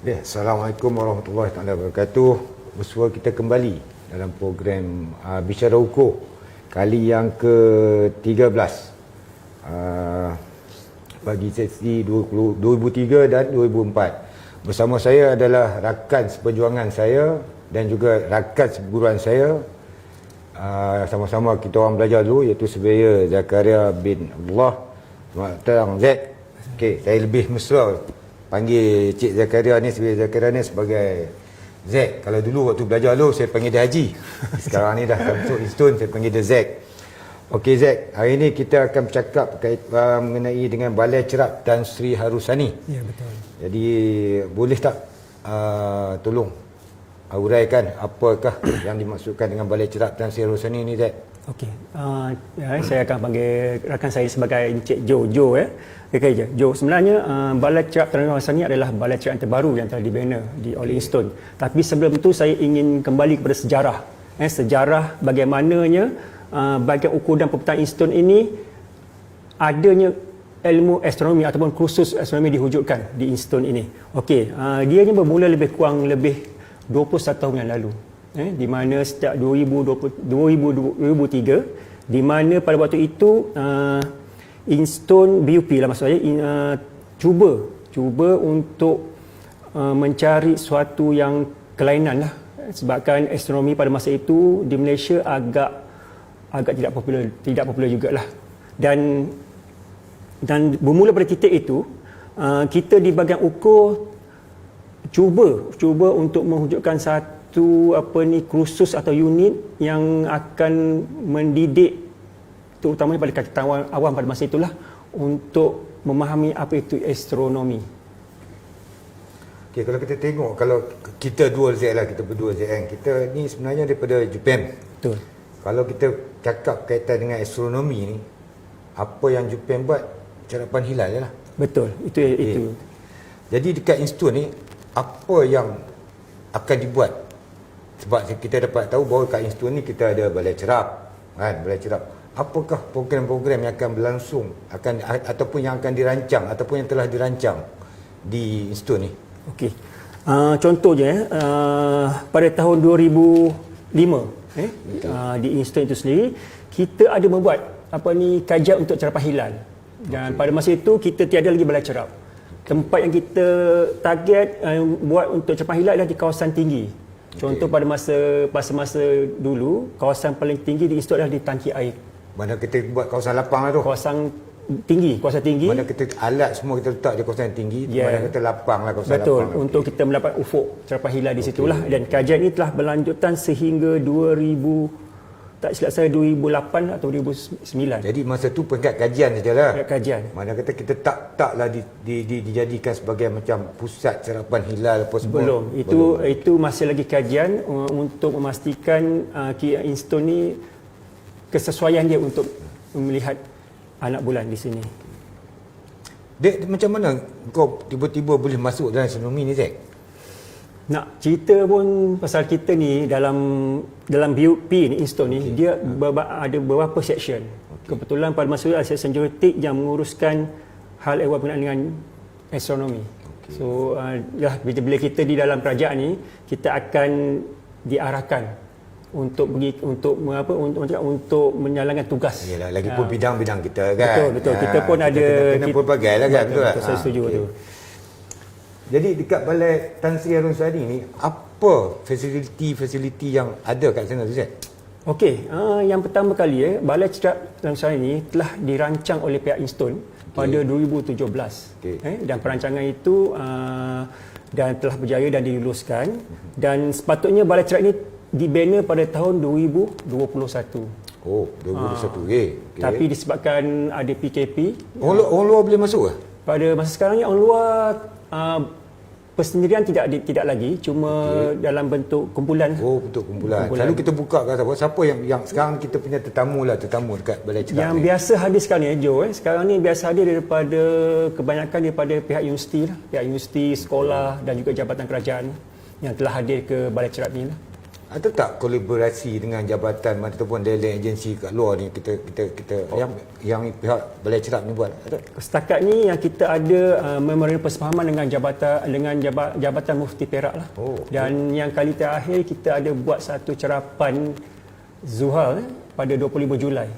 Ya, Assalamualaikum warahmatullahi wabarakatuh. Bersua kita kembali dalam program Bicara Ukur kali yang ke-13 bagi sesi 2003 dan 2004. Bersama saya adalah rakan seperjuangan saya dan juga rakan seperguruan saya. Sama-sama kita orang belajar dulu, iaitu Surveyor Zakaria bin Abdullah. Selamat datang Zack. Okey, saya lebih mesra panggil Cik Zakaria ni, Surveyor Zakaria ni sebagai Zack. Kalau dulu waktu belajar dulu saya panggil dia Haji. Sekarang ni dah masuk Institut, saya panggil dia Zack. Okey Zack, hari ni kita akan bercakap mengenai dengan Balai Cerap Tan Sri Harusani. Ya, betul. Jadi boleh tak tolong uraikan apakah yang dimaksudkan dengan Balai Cerap Tan Sri Harusani ni, Zack? Okey, saya akan panggil rakan saya sebagai Encik Jo. Okay, Jo. Sebenarnya Balai Cerap Tan Sri Harusani adalah balai cerap yang terbaru yang telah dibina oleh Institut. Tapi sebelum itu saya ingin kembali kepada sejarah. Sejarah bagaimananya bahagian ukur dan pemetaan Institut ini adanya ilmu astronomi ataupun kursus astronomi diwujudkan di Institut ini. Okey, dia ni bermula lebih 21 tahun yang lalu. Di mana sejak 2003, di mana pada waktu itu Institut BUP lah maksud saya cuba untuk mencari suatu yang kelainan lah, sebabkan astronomi pada masa itu di Malaysia agak tidak popular jugalah, dan bermula pada titik itu kita di bahagian ukur cuba untuk mewujudkan satu kursus atau unit yang akan mendidik terutamanya pada kalangan awam pada masa itulah untuk memahami apa itu astronomi. Okey, kalau kita tengok, kalau kita berdua Z kan, kita ni sebenarnya daripada Jepun. Betul. Kalau kita cakap kaitan dengan astronomi ni, apa yang Jepun buat, carapan hilal je lah. Betul, itu. Jadi dekat institut ni, apa yang akan dibuat? Sebab kita dapat tahu bahawa kat institut ni kita ada balai cerap, kan, balai cerap. Apakah program-program yang akan berlangsung, ataupun yang akan dirancang ataupun yang telah dirancang di institut ni? Okey. Contohnya pada tahun 2005 di institut itu sendiri kita ada membuat kajian untuk carapan hilal, dan pada masa itu kita tiada lagi balai cerap. Tempat yang kita target buat untuk carapan hilal adalah di kawasan tinggi. Contoh pada masa dulu, kawasan paling tinggi di institut adalah di tangki air. Mana kita buat kawasan lapang lah tu. Kawasan tinggi. Mana kita alat semua kita letak di kawasan tinggi, mana kita lapang lah kawasan betul, lapang. untuk kita mendapat ufuk carapan hilal di situlah. Dan kajian ini telah berlanjutan sehingga 2008 atau 2009. Jadi masa tu peringkat kajian sajalah. Kajian. Mana kata kita taklah dijadikan sebagai macam pusat carapan hilal apa semua. Belum. Itu masih lagi kajian untuk memastikan institut ni kesesuaian dia untuk melihat anak bulan di sini. Dek, macam mana kau tiba-tiba boleh masuk dalam astronomi ni, Zack? Nak cerita pun pasal kita ni dalam BUP ni, institut ni, dia ada beberapa section. Kebetulan pada masa itu ada section genetik yang menguruskan hal ehwal berkenaan dengan astronomi. So bila kita di dalam kerajaan ni, kita akan diarahkan untuk menjalankan tugas. Yalah, lagipun bidang-bidang kita kan. Betul. Kita pun ada kena pelbagai lah kan. Betul, saya setuju tu. Jadi dekat Balai Tan Sri Harusani ni, apa fasiliti yang ada kat sana tu, Zack? Okey, yang pertama kali Balai Cerap Tan Sri Harusani ni telah dirancang oleh pihak Institut pada 2017. Dan perancangan itu dan telah berjaya dan diluluskan, dan sepatutnya Balai Cerap ini dibina pada tahun 2021. Oh, 2021. Okay. Tapi disebabkan ada PKP, orang luar boleh masuk ke? Pada masa sekarang ni orang luar persendirian tidak lagi, cuma dalam bentuk kumpulan. Oh, bentuk kumpulan. Selalu kita buka kat siapa yang sekarang kita punya tetamu dekat Balai Cerap yang ni biasa hadir sekarang ni, Jo. Sekarang ni biasa hadir kebanyakan daripada pihak universiti lah, pihak universiti, sekolah dan juga jabatan kerajaan yang telah hadir ke Balai Cerap ni lah. Ada tak kolaborasi dengan jabatan ataupun dalam agensi kat luar ni kita yang pihak Balai Cerap ni buat? Ada? Setakat ni yang kita ada memorandum persefahaman dengan Jabatan Mufti Perak lah. Dan yang kali terakhir kita ada buat satu cerapan Zuhal pada 25 Julai.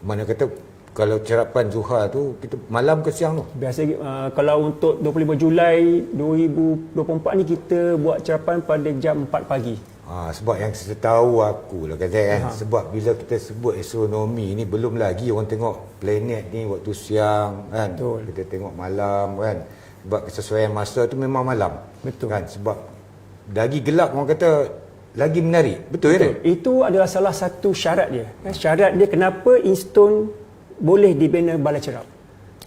Mana kata kalau cerapan Zuhal tu kita malam ke siang tu? Biasa kalau untuk 25 Julai 2024 ni kita buat cerapan pada jam 4 pagi. Sebab yang setahu aku lah kata kan, sebab bila kita sebut astronomi ni belum lagi orang tengok planet ni waktu siang kan. Betul. Kita tengok malam kan. Sebab kesesuaian masa tu memang malam. Betul. Kan sebab lagi gelap orang kata lagi menarik. Betul kan? Itu adalah salah satu syarat dia. Syarat dia kenapa Instone boleh dibina Balai Cerap.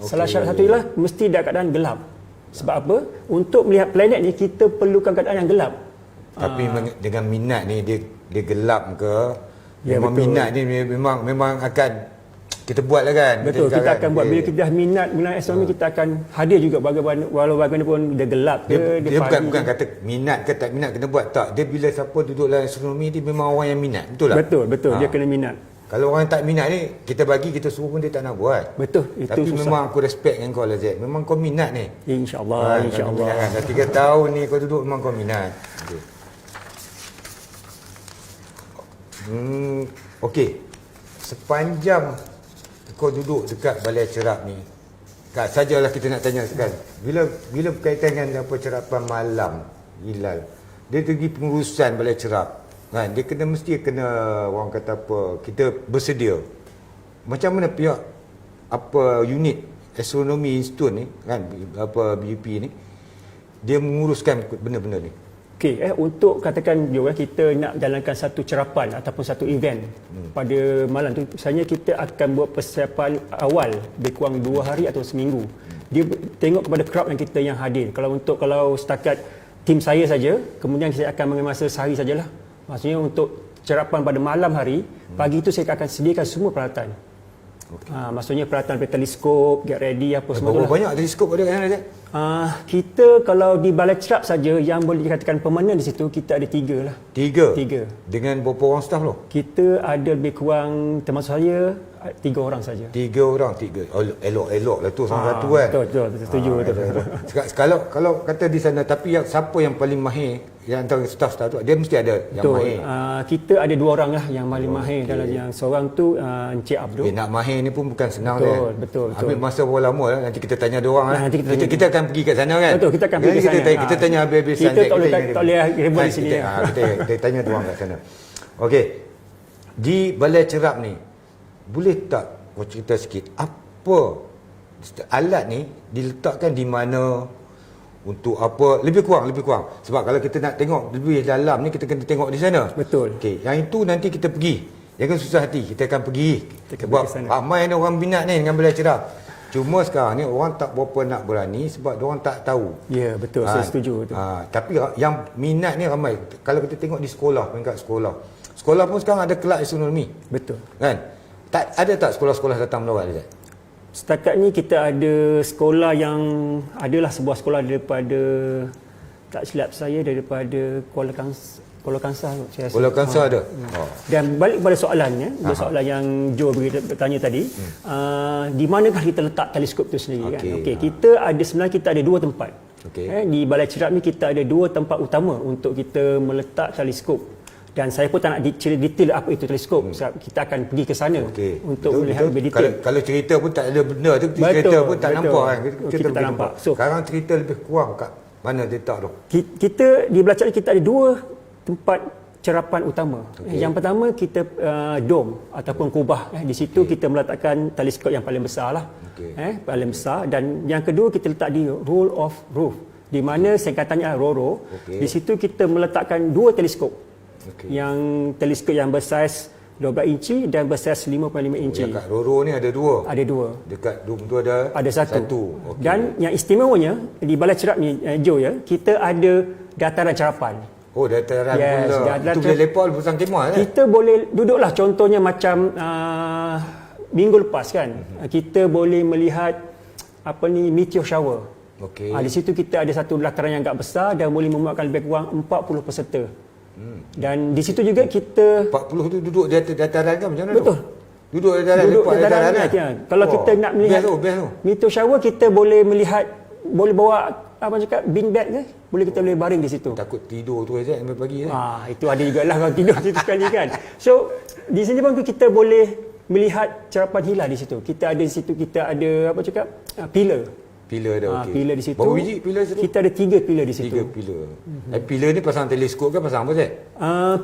Salah syarat satu ialah mesti dalam keadaan gelap. Sebab apa? Untuk melihat planet ni kita perlukan keadaan yang gelap. Tapi dengan minat ni dia gelap ke? Ya, Memang betul. minat ni memang akan kita buat lah kan. Betul, kita akan buat. Bila kita dah minat mengenai astronomi, kita akan hadir juga walau bagaimanapun dia gelap ke, dia pagi. bukan kata minat ke tak minat kena buat, tak. Dia bila siapa duduk dalam astronomi dia memang orang yang minat. Betul tak? Betul, dia kena minat. Kalau orang tak minat ni, kita bagi, kita suruh pun dia tak nak buat. Betul, itu Tapi susah. memang aku respect dengan kau lah Zaid. Memang kau minat ni. InsyaAllah, insyaAllah. Kan? Dah 3 tahun ni kau duduk memang kau minat. Okey. Sepanjang kau duduk dekat Balai Cerap ni, sajalah kita nak tanya sekarang. Bila berkaitan dengan apa cerapan malam hilal, dia segi pengurusan Balai Cerap kan, dia mesti kena orang kata apa, kita bersedia. Macam mana pihak apa unit astronomi Instone ni kan, apa BUP ni, dia menguruskan benda-benda ni? Okey, untuk katakan kita nak jalankan satu cerapan ataupun satu event pada malam tu, misalnya kita akan buat persiapan awal lebih kurang 2 hari atau seminggu. Dia tengok kepada crowd yang hadir. Kalau setakat tim saya saja, kemudian saya akan mengambil masa sehari sajalah. Maksudnya untuk cerapan pada malam hari, pagi itu saya akan sediakan semua peralatan. Maksudnya peralatan teleskop, get ready apa semua. Berapa banyak teleskop ada kat sana Zaid? Kita kalau di Balai Cerap saja yang boleh dikatakan permanent di situ, kita ada 3 lah. 3? 3. Dengan berapa orang staff tu? Kita ada lebih kurang, termasuk saya, 3 orang saja. 3 orang, 3. Elok lah tu sama satu kan. Betul, setuju. Kalau kata di sana, tapi siapa yang paling mahir yang antara staff tu, dia mesti ada yang Betul. mahir. Kita ada 2 orang lah yang paling mahir dalam yang seorang tu Encik Abdul. Nak mahir ni pun bukan senang. Betul. Ambil masa berapa lama lah. Nanti kita tanya dia orang lah. Kita akan pergi kat sana kan. Betul, kita akan pergi ke sana. Kita tanya habis-habisan. Kita tak boleh ribut di sini. Kita tanya dia orang kat sana. Okey. Di Balai Cerap ni, boleh tak kau cerita sikit apa alat ni diletakkan di mana, untuk apa, lebih kurang. Sebab kalau kita nak tengok lebih dalam ni, kita kena tengok di sana. Betul. Okey, yang itu nanti kita pergi. Jangan susah hati, kita akan pergi. Sebab ramai ada orang minat ni dengan Balai Cerap. Cuma sekarang ni orang tak berapa nak berani sebab orang tak tahu. Ya, betul. Saya setuju tu. Tapi yang minat ni ramai. Kalau kita tengok di sekolah, peringkat sekolah. Sekolah pun sekarang ada kelab astronomi. Betul. Kan? Ada tak sekolah-sekolah datang melawat dia? Setakat ni kita ada sekolah yang adalah sebuah sekolah daripada, tak silap saya, daripada Kuala Kangsar. Kuala Kangsar ada. Dan balik kepada soalannya, soalan yang Joe bertanya tadi, di manakah kita letak teleskop itu sendiri kan? Okey, sebenarnya kita ada 2 tempat. Di Balai Cerap ni kita ada 2 tempat utama untuk kita meletak teleskop. Dan saya pun tak nak cerita detail apa itu teleskop, sebab kita akan pergi ke sana untuk melihat lebih detail. Kalau cerita pun tak ada benda tu, cerita pun tak nampak kan. Kita tak nampak. Sekarang cerita lebih kurang kat mana dia letak tu? Kita di Balai Cerap kita ada 2 tempat cerapan utama. Yang pertama kita dom ataupun kubah. Di situ kita meletakkan teleskop yang paling besar lah. Paling besar. Dan yang kedua kita letak di roll of roof, di mana singkatannya RORO. Di situ kita meletakkan 2 teleskop. Yang teleskop yang bersaiz 12 inci dan bersaiz 5.5 inci. Dekat RORO ni ada 2. Ada 2. Dekat dom tu ada 1. Dan yang istimewanya di Balai Cerap ni Joe ya, kita ada dataran cerapan. Dataran pula. Itu boleh lepak pasang kemah kan? Kita boleh duduklah, contohnya macam minggu lepas kan. Kita boleh melihat meteor shower. Di situ kita ada satu dataran yang agak besar dan boleh memuatkan lebih kurang 40 peserta. Dan di situ juga kita 40 tu duduk di atas dataran kan macam mana betul. tu? Duduk di dataran, Duduk lepak di dataran kan? kan. Kalau kita nak melihat best tu. meteor shower, kita boleh melihat, boleh bawa apa cakap bean bag ke? Boleh baring di situ. Takut tidur tu Zack sampai pagi kan? Itu ada jugalah kalau tidur situ sekali kan. So di sini pun kita boleh melihat cerapan hilal di situ. Kita ada di situ, kita ada apa cakap pillar. Pilar dah okey. Pilar di situ. Berapa biji pilar situ? Kita ada 3 pilar di situ. 3 pilar. Pilar ni pasang teleskop kan pasang apa Zack?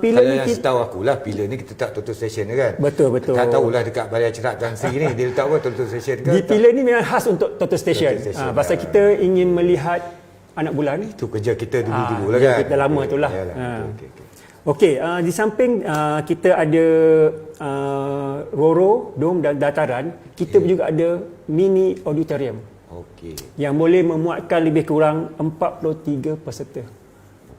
Pilar Kalau ni yang setahu akulah pilar ni kita tak total station kan? Betul. Tak tahulah dekat Balai Cerak Tan Sri ni dia letak apa total station ke? Di pilar ni memang khas untuk total station. Total station, Pasal kita ingin melihat anak bulan. Itu kerja kita dulu-dulu lah kan? Kita lama tu lah. Okey. Okey, di samping kita ada Roro, dom dan dataran, kita juga ada mini auditorium. Okey. Yang boleh memuatkan lebih kurang 43 peserta.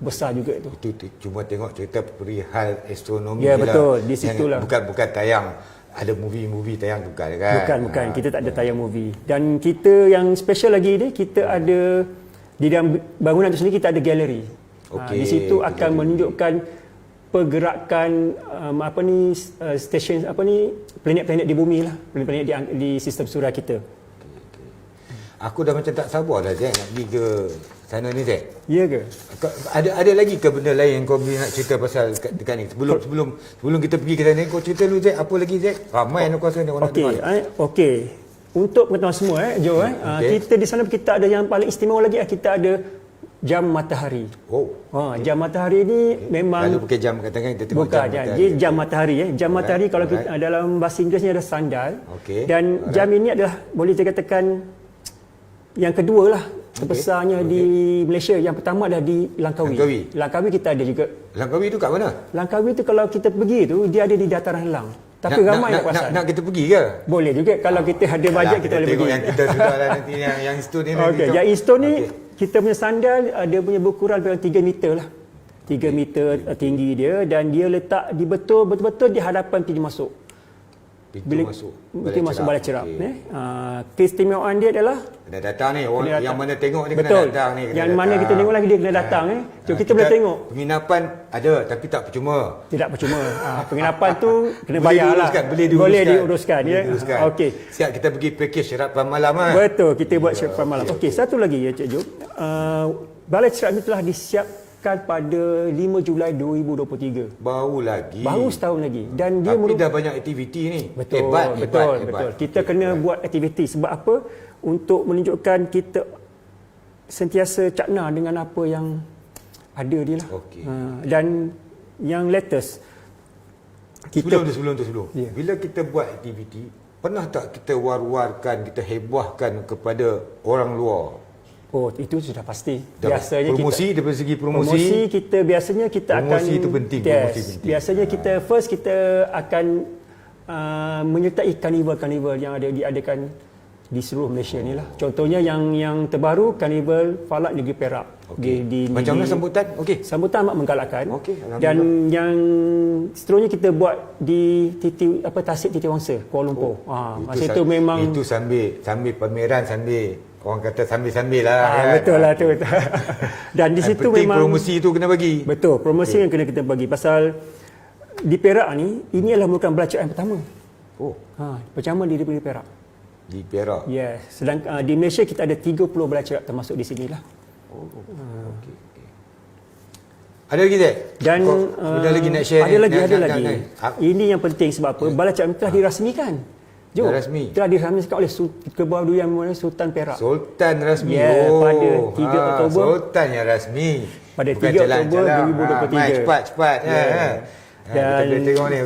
Besar juga itu. Itu cuma tengok cerita perihal astronomi ya, lah. betul, di situlah. Bukan tayang ada movie tayang bukan kan? Bukan. Kita tak ada tayang movie. Dan kita yang special lagi ni, kita ada di dalam bangunan itu sendiri kita ada galeri. Di situ akan menunjukkan pergerakan stesen planet-planet di bumi lah, planet-planet di sistem suria kita. Aku dah macam tak sabar dah Zack nak pergi ke sana ni Zack. Ya ke? Ada lagi ke benda lain yang kau nak cerita pasal dekat ni? Sebelum kita pergi ke sana kau cerita dulu Zack, apa lagi Zack? Ramai aku rasa orang nak dengar. Okey. Untuk pengetahuan semua Joe kita di sana kita ada yang paling istimewa lagi, kita ada jam matahari. Jam matahari ni memang lalu pakai jam katakan kita tengok bukan dia jam matahari Jam matahari kalau kita, dalam bahasa Inggeris ni ada sundial. Dan jam ini adalah boleh dikatakan yang kedua lah terbesarnya di Malaysia. Yang pertama adalah di Langkawi. Langkawi kita ada juga. Langkawi tu kat mana? Langkawi tu kalau kita pergi tu dia ada di dataran Helang. Tapi ramai yang pasal. Nak kita pergi ke? Boleh juga kalau kita ada bajet kita boleh pergi. Yang kita sudah lah nanti yang stone ni. Yang stone ni kita punya sandal ada punya berukuran lebih 3 meter lah. 3 meter tinggi dia dan dia letak di betul-betul di hadapan pintu masuk. Pintu masuk Balai Cerak. Keistimewaan dia adalah kena datang ni orang yang mana tengok ni betul. Kena datang ni. Yang mana kita tengok lagi dia kena datang kita boleh tengok. Penginapan ada tapi tak percuma. Tidak percuma. Penginapan tu kena bayarlah. Boleh diuruskan ya. Okey. Siap kita pergi package sarapan malam kan. Betul, kita buat sarapan malam. Okey, satu lagi ya Cik Jo. Balai Cerak ni telah disiapkan pada 5 Julai 2023. Baru setahun lagi. Dan dia dah banyak aktiviti ni. Betul. Kita kena buat aktiviti sebab apa? Untuk menunjukkan kita sentiasa cakna dengan apa yang ada dia lah. Dan yang latest sebelum tu bila kita buat aktiviti, pernah tak kita war-warkan, kita hebahkan kepada orang luar? Itu sudah pasti. Biasanya promosi kita, dari segi promosi kita biasanya kita promosi akan itu penting. Biasanya kita akan menyertai karnival-karnival yang ada diadakan di seluruh Malaysia ni lah. Contohnya yang terbaru Karnival Falak Negeri Perak. Macam mana sambutan? Sambutan amat menggalakkan. Dan yang seterusnya kita buat di Tasik Titi Wangsa, Kuala Lumpur. Masa itu memang itu sambil pameran, sambil orang kata sambil-sambil lah kan? Betul lah tu. Dan di situ memang promosi tu kena bagi. Betul, promosi yang kena kita bagi. Pasal di Perak ni, ini adalah merupakan belajaran yang pertama. Pertama di Perak. Di Perak. Yes. Sedangkan di Malaysia kita ada 30 belajaran termasuk di sinilah. Ada lagi tak? Dan ada lagi nak share? Ada lagi. Ini yang penting sebab apa? Belajaran telah dirasmikan. Telah dirasmikan oleh Ketua Yang Mulia Sultan Perak. Sultan rasmi. Pada 3 Oktober. Sultan yang rasmi. Pada 3 Oktober 2023. Cepat. Dan kita boleh tengok ni.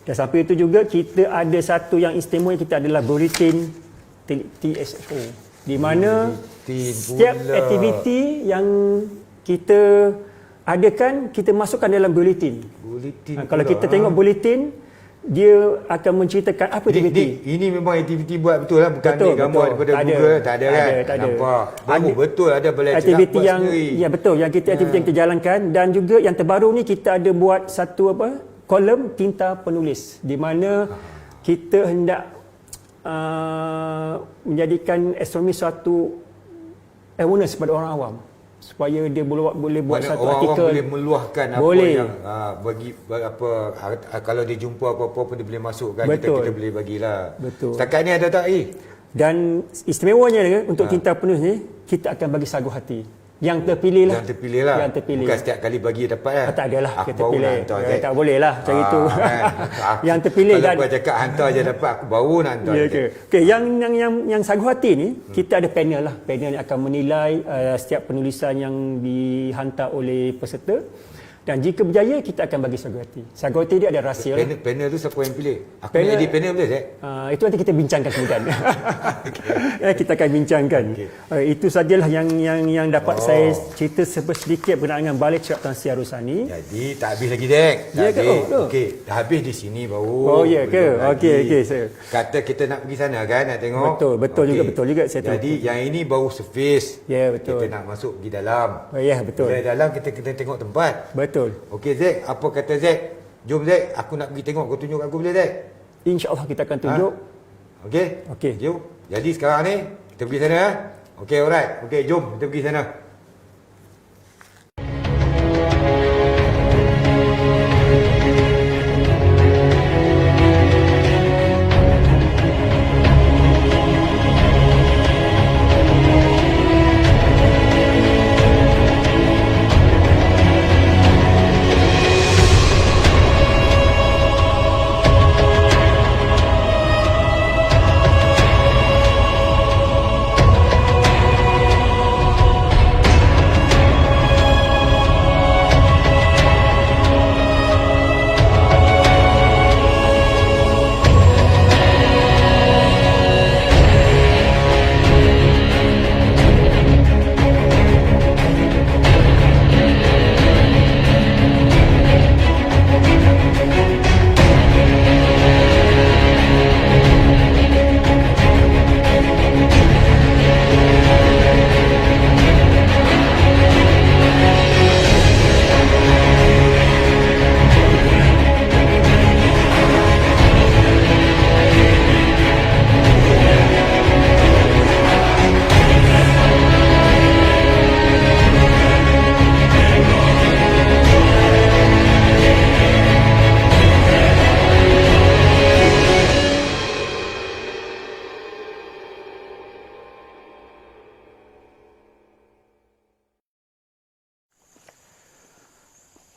Dan sampai itu juga kita ada satu yang istimewa, kita adalah bulletin TSO. Di mana setiap aktiviti yang kita adakan, kita masukkan dalam bulletin. Kalau kita tengok bulletin, dia akan menceritakan apa aktiviti. Ini memang aktiviti buat betul lah, bukan ni gambar daripada Google. Tak ada kan? Nampak. Betul ada Balai Cerak aktiviti buat yang sendiri. Ya betul, yang aktiviti yang kita jalankan. Dan juga yang terbaru ni kita ada buat satu kolom tinta penulis di mana kita hendak menjadikan astronomi suatu awareness kepada orang awam. supaya dia boleh buat Mana satu orang-orang artikel. boleh meluahkan apa Boleh. yang kalau dia jumpa apa-apa pun dia boleh masukkan, Betul. kita boleh bagilah. Betul. Setakat ni ada tak Dan istimewanya untuk tinta penulis ni, kita akan bagi sagu hati. Yang terpilih lah. Yang terpilih. Bukan setiap kali bagi dapat Tak adalah aku kita baru pilih. nak hantar Zack. Tak boleh lah macam itu. Kan? Yang terpilih kalau dan kau cakap hantar je dapat, aku baru nak hantar. ya Zack. ke? Okey, yang sagu hati ni kita ada panel lah. Panel yang akan menilai setiap penulisan yang dihantar oleh peserta. Dan jika berjaya, kita akan bagi sagu hati. Sagu hati dia ada rahsia lah. Panel tu siapa yang pilih? Aku Panel- nak edit panel boleh Zack? Itu nanti kita bincangkan kemudian. Kita akan bincangkan. Itu sajalah yang dapat saya cerita sedikit berkenaan dengan Balai Cerap Tan Sri Harusani. Jadi tak habis lagi Zack. Ya ke? Oh. Okey, dah habis di sini baru. Oh, ya ke? Belum lagi. Okey, sir. Kata kita nak pergi sana kan, nak tengok. Betul Okey. juga saya tahu. Jadi yang ini baru surface. Ya, betul. Kita nak masuk pergi dalam. Ya, betul. Dari dalam kita kena tengok tempat. Betul. Okey Zack, apa kata Zack? Jom Zack, aku nak pergi tengok, kau tunjuk aku boleh Zack? InsyaAllah kita akan tunjuk. Okey? Okey. Jom. Jadi sekarang ni kita pergi sana. Okey, alright. Okey, jom kita pergi sana.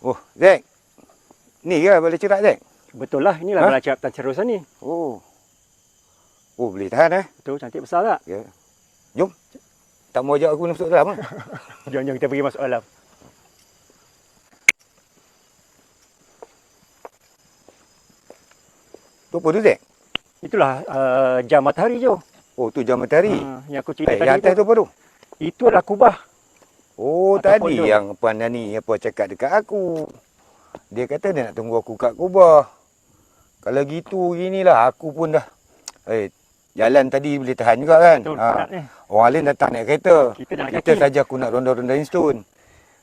Oh, Zack. Ni ke Balai Cerap Zack? Betul lah, inilah Balai Cerap Tan Sri Harusani. Oh. Oh, boleh tahan Betul, cantik besar tak? Ya. Jom. Tak mau ajak aku masuk dalam ah. Jom kita pergi masuk alam. Tu apa tu Zack? Itulah jam matahari je. Oh, tu jam matahari. Yang aku cerita yang tadi atas tu apa tu? Itu adalah kubah. Oh, Ataupun tadi dom. yang Puan Nani apa cakap dekat aku. Dia kata dia nak tunggu aku kat Kubah. Kalau gitu ginilah aku pun dah jalan tadi boleh tahan juga kan. Betul, berat ni. Orang lain datang naik kereta. Kita jalan Kita kaki. saja aku nak ronda-ronda Stone.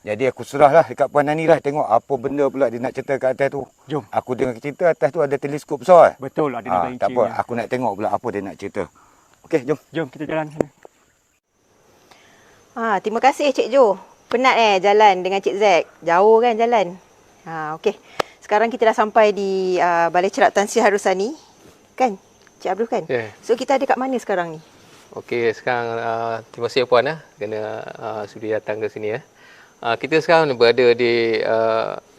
Jadi aku serahlah dekat Puan Nani lah tengok apa benda pula dia nak cerita kat atas tu. Jom. Aku dengar cerita atas tu ada teleskop besar. Betul lah, ada Tak apa, aku nak tengok pula apa dia nak cerita. Okey, jom. Jom kita jalan sana. Terima kasih Cik Jo. Penat jalan dengan Cik Zack. Jauh kan jalan. Okey. Sekarang kita dah sampai di Balai Cerap Tan Sri Harusani. Kan? Cik Abdul kan? Ya. So kita ada kat mana sekarang ni? Okey, sekarang terima kasih Puan kerana sudi datang ke sini. Kita sekarang berada di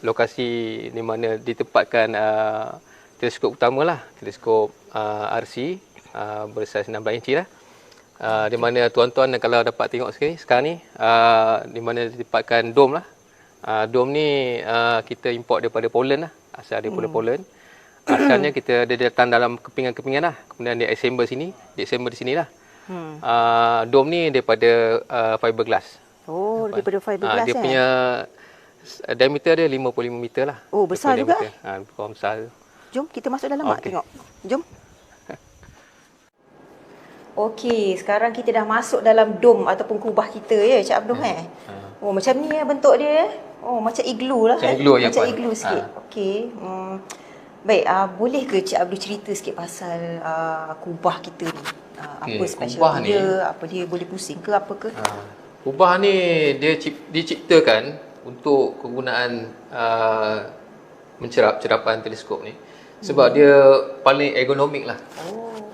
lokasi di mana ditempatkan teleskop utama lah, teleskop RC bersaiz 16 inci lah. Di mana tuan-tuan kalau dapat tengok sekarang ni di mana ditempatkan dom lah. Dom ni kita import daripada Poland lah, asal daripada Poland. Asalnya kita dia datang dalam kepingan-kepingan lah, kemudian dia assemble di sini lah. Dom ni daripada fiberglass. Oh, daripada fiberglass Dia punya diameter dia 55 meter lah. Oh, besar juga Kurang besar. Jom kita masuk dalam mak tengok. Jom. Okey, sekarang kita dah masuk dalam dom ataupun kubah kita ya, Cik Abdul Oh, macam ni bentuk dia. Oh, macam iglu lah. Macam iglu ya, Macam Puan. iglu sikit. Okey. Baik, boleh ke Cik Abdul cerita sikit pasal kubah kita ni? Apa Okey, special kubah ni- dia? Apa dia boleh pusing ke apa ke? Kubah ni dia diciptakan untuk kegunaan mencerap, cerapan teleskop ni. Sebab dia paling ergonomik lah.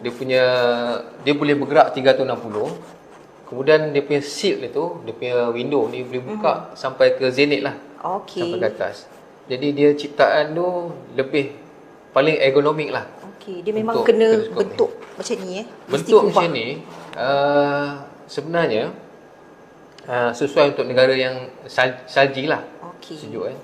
Dia boleh bergerak 360. Kemudian dia punya shield itu, dia punya window ni boleh buka sampai ke zenith lah. Okey. Sampai ke atas. Jadi dia ciptaan tu lebih paling ergonomik lah. Okey, dia memang untuk kena teleskop bentuk macam ni Mesti Bentuk kubah. macam ni sebenarnya sesuai untuk negara yang salji lah. Okey. Sejuk kan.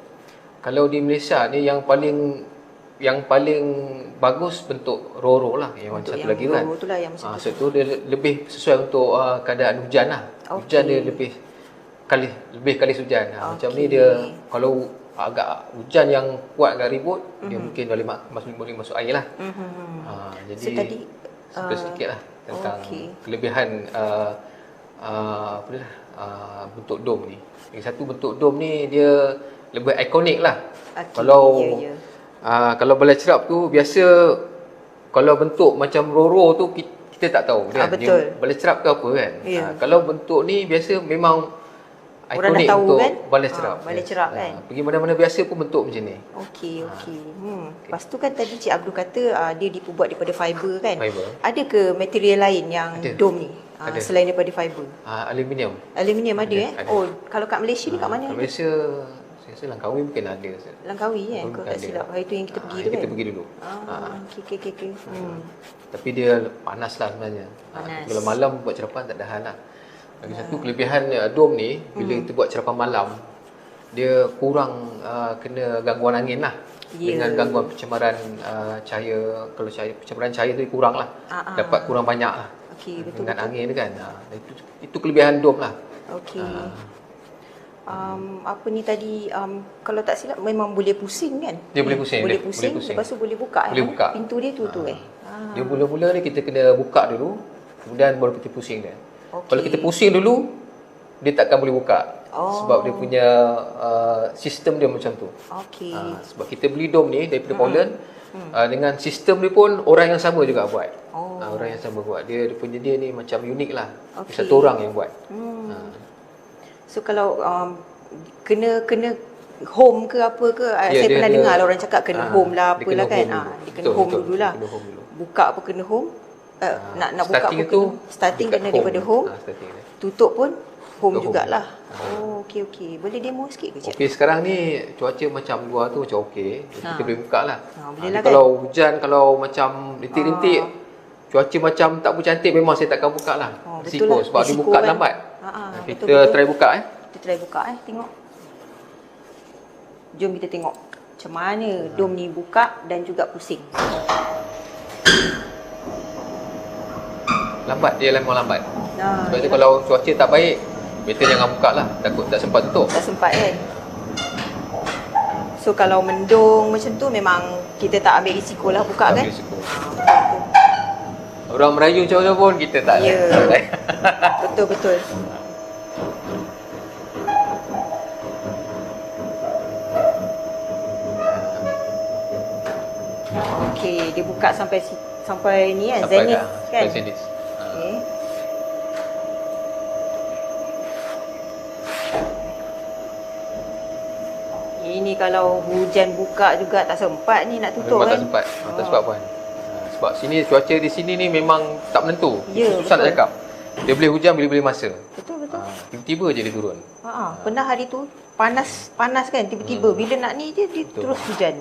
Kalau di Malaysia ni yang paling bagus bentuk roro lah, yang Untuk satu yang lagi kan. roro tu lah yang macam tu. So tu dia lebih sesuai untuk keadaan hujan lah. Hujan Okey. dia lebih kali hujan. Macam ni Okey. dia kalau agak hujan yang kuat agak ribut, dia mungkin boleh masuk air lah. Jadi So tadi sikit lah tentang okey. kelebihan bentuk dom ni. Lagi satu, bentuk dom ni dia lebih ikonik lah. Okey, Kalau ya. kalau balai cerap tu biasa kalau bentuk macam roro tu kita tak tahu dia, betul. dia balai cerap ke apa kan. Ya. Kalau bentuk ni biasa memang Orang ikonik dah tahu untuk kan? balai cerap. Balai cerap kan? Pergi mana-mana biasa pun bentuk macam ni. Okey. Lepas tu kan tadi Cik Abdul kata dia dibuat daripada fiber kan? Fiber. Ada ke material lain yang Ada. dom ni? Ada. Selain daripada fiber. Aluminium. Aluminium ada Ada. Oh, kalau kat Malaysia ni kat mana? Kat Malaysia saya rasa Langkawi mungkin ada. Langkawi kan? Langkawi Kalau tak ada. silap. Hari tu yang kita pergi tu Kita kan? pergi dulu. Okey. Tapi dia panas lah sebenarnya. Panas. Kalau malam buat cerapan tak tahan lah. Lagi satu kelebihan dom ni, bila kita buat cerapan malam, dia kurang kena gangguan angin lah. Ya. Dengan gangguan pencemaran cahaya. Kalau pencemaran cahaya tu kurang lah. Dapat kurang banyak lah. Okey, betul. Dengan angin tu kan. Itu kelebihan dom lah. Okey. Apa ni tadi kalau tak silap memang boleh pusing kan? Dia boleh pusing, Boleh dia pusing, boleh pusing. lepas tu boleh buka Boleh buka. Pintu dia tu Dia mula-mula ni kita kena buka dulu, kemudian baru kita pusing dia. Okey. Kalau kita pusing dulu, dia takkan boleh buka. Sebab dia punya sistem dia macam tu. Okey. Sebab kita beli dom ni daripada Poland, dengan sistem dia pun orang yang sama juga buat. Orang yang sama buat. Dia punya dia ni macam unik lah. Okey. Satu orang yang buat. So kalau kena home ke apa ke saya dia- pernah dia- dengar lah orang cakap kena home lah dia apalah kena kan. home dulu. Dia kena Betul, home betul. dululah. Dia kena home dulu. Buka apa kena home? Nak buka Starting apa itu kena starting dekat kena daripada home. starting dia. Tutup pun home Home jugalah. Okey. Boleh demo sikit ke Cik? Okey, sekarang ni cuaca macam luar tu macam okey. Kita boleh buka lah. boleh lah Kalau hujan, kalau macam rintik-rintik, cuaca macam tak bercantik, memang saya takkan buka lah. Betul Risiko, lah. sebab dia Risiko buka kan. lambat. Kita betul. try buka Kita try buka tengok. Jom kita tengok macam mana dom ni buka dan juga pusing. Lambat, dia memang lambat. Sebab tu yelah. kalau cuaca tak baik, better jangan buka lah. Takut tak sempat tutup. Tak sempat kan. So kalau mendung macam tu memang kita tak ambil risiko lah buka kan. Ambil risiko. Orang merayu macam mana pun kita tak Ya. tak. Betul. Okey, dia buka sampai ni kan, Sampai zenith dah, kan. sampai zenith. Okey. Ini kalau hujan buka juga tak sempat ni nak tutup Memang kan. tak sempat. Tak sempat puan. Sebab sini cuaca di sini ni memang tak menentu. Ya, Susah nak betul. cakap. Dia boleh hujan boleh masa. Betul. Tiba-tiba je dia turun. Pernah hari tu panas kan tiba-tiba bila nak ni dia terus hujan.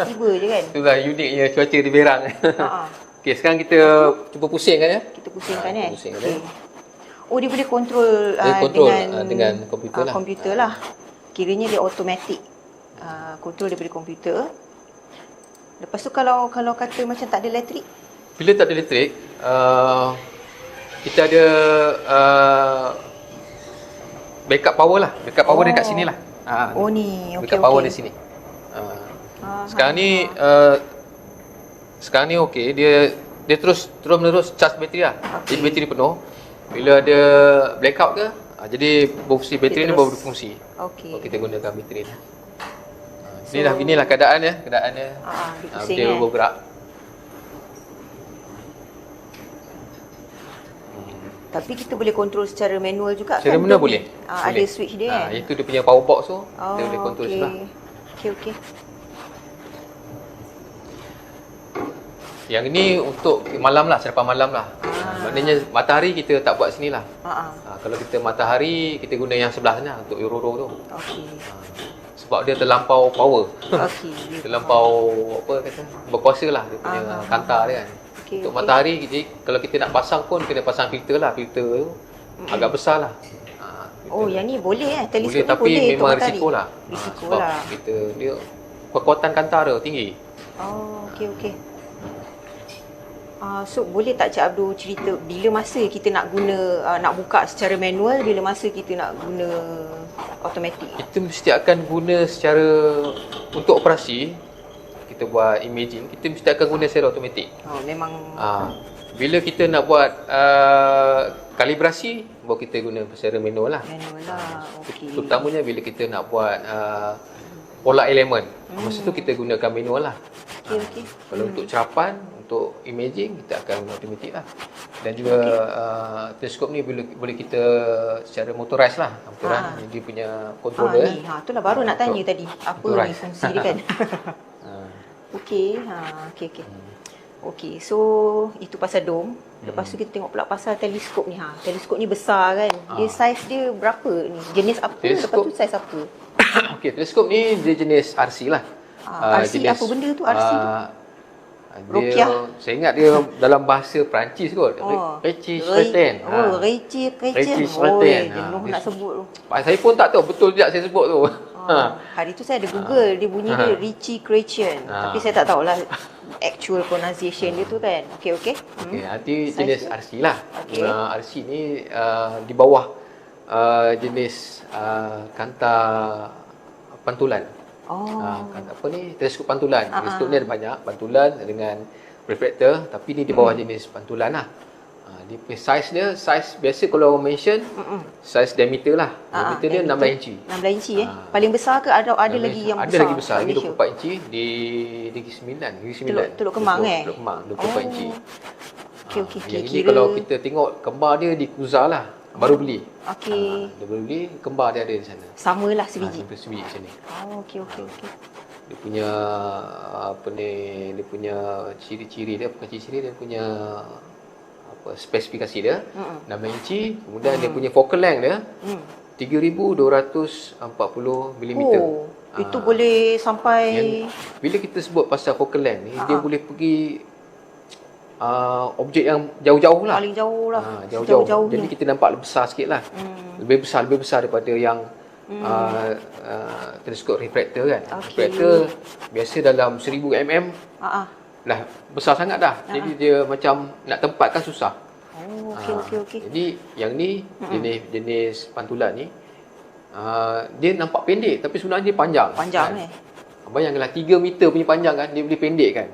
Tiba je kan. Itulah uniknya cuaca di Berang. Okey, sekarang kita cuba pusing kan ya. Kita pusingkan kita kan. pusing kan, Okey. Oh dia boleh kontrol, Dia kontrol, dengan komputer lah. Komputer lah. Kiranya dia automatic. Kontrol daripada komputer. Lepas tu kalau kata macam tak ada elektrik, Bila tak ada elektrik, kita ada backup power lah. Backup power dekat sini lah. oh ni okey. Backup power di sini. Sekarang ni okey, dia terus menerus charge bateri lah. Jadi bateri penuh. Bila ada blackout ke, jadi berfungsi bateri ni baru berfungsi. Okey. Kita gunakan bateri ni. Inilah keadaannya. dia pusing Dia kan. bergerak. Tapi kita boleh kontrol secara manual juga Secara kan? manual Dom? boleh. Ada switch dia kan? Itu dia punya power box tu, dia boleh kontrol okey. sebelah. Okey. Yang ni untuk malam lah, sarapan malam lah. Maknanya matahari kita tak buat sini lah. Kalau kita matahari, kita guna yang sebelah sana untuk Euroro tu. Okey. Sebab dia terlampau power. Okey. Terlampau apa kata, berkuasa lah dia punya kantar dia kan. Okey, Untuk okey. matahari, kalau kita nak pasang pun kena pasang filter lah. Filter tu agak besar lah. Oh, yang ni boleh teleskop Boleh, ni tapi boleh memang untuk matahari? risiko lah. Risiko Sebab lah. kita, dia kekuatan kantar dia tinggi. Okey. So boleh tak Cik Abdul cerita bila masa kita nak guna nak buka secara manual, bila masa kita nak guna automatik? Kita mesti akan guna secara untuk operasi, kita buat imaging, kita mesti akan guna secara automatik. Memang Bila kita nak buat kalibrasi, baru kita guna secara manual lah. manual lah. Okey. Terutamanya bila kita nak buat pola elemen, masa tu kita gunakan manual lah. Okey. Kalau untuk cerapan, untuk imaging, kita akan guna automatik lah. Dan juga teleskop ni boleh kita secara motorized lah. Dia punya controller. Ni, itulah baru nak tanya tadi. Apa ni motorized. fungsi dia kan? Okey. Okey, so itu pasal dom. Lepas tu kita tengok pula pasal teleskop ni. Teleskop ni besar kan? Dia saiz dia berapa ni? Jenis apa? Teleskop- Lepas tu saiz apa? Okey, teleskop ni dia jenis RC lah. RC apa benda tu RC tu? Rukiah. Saya ingat dia dalam bahasa Perancis kot. Ricci Spretten. Ricci Ricci Spretten. Spretten. Dia nak sebut tu. Saya pun tak tahu betul tidak saya sebut tu. Hari tu saya ada Google, dia bunyi dia Ricci Spretten. Tapi saya tak tahulah actual pronunciation dia tu kan. Okey. Okey, nanti jenis Saiz RC lah. Okey. RC ni di bawah jenis kantar pantulan. Apa ni? Teleskop pantulan. Teleskop ni ada banyak pantulan dengan refraktor, tapi ni di bawah jenis pantulan lah. Dia punya saiz biasa kalau orang mention saiz diameter lah. Diameter dia 16 inci. 16 inci Paling besar ke ada lagi yang besar? Ada lagi besar, lagi 24 inci di Negeri Sembilan. Teluk Kemang Teluk Kemang 24 inci. Okey. Yang ini kalau kita tengok kembar dia di Kuza lah. Baru beli. Okey. Dia baru beli, kembar dia ada di sana. Samalah sebiji. Sampai sebiji macam ni. Okey. Dia punya apa ni, dia punya ciri-ciri dia, bukan ciri-ciri, dia punya apa spesifikasi dia. 16 inci, kemudian dia punya focal length dia 3240 mm. Itu boleh sampai Bila kita sebut pasal focal length ni, dia boleh pergi objek yang jauh-jauh lah. paling jauh lah. Jauh-jauh. Jadi kita nampak lebih besar sikit lah. Lebih besar daripada yang teleskop refraktor kan. Refraktor biasa dalam 1000 mm lah, besar sangat dah. Jadi dia macam nak tempatkan susah. Okey. Jadi yang ni jenis pantulan ni dia nampak pendek tapi sebenarnya dia panjang. Bayangkanlah 3 meter punya panjang kan, dia boleh pendek kan.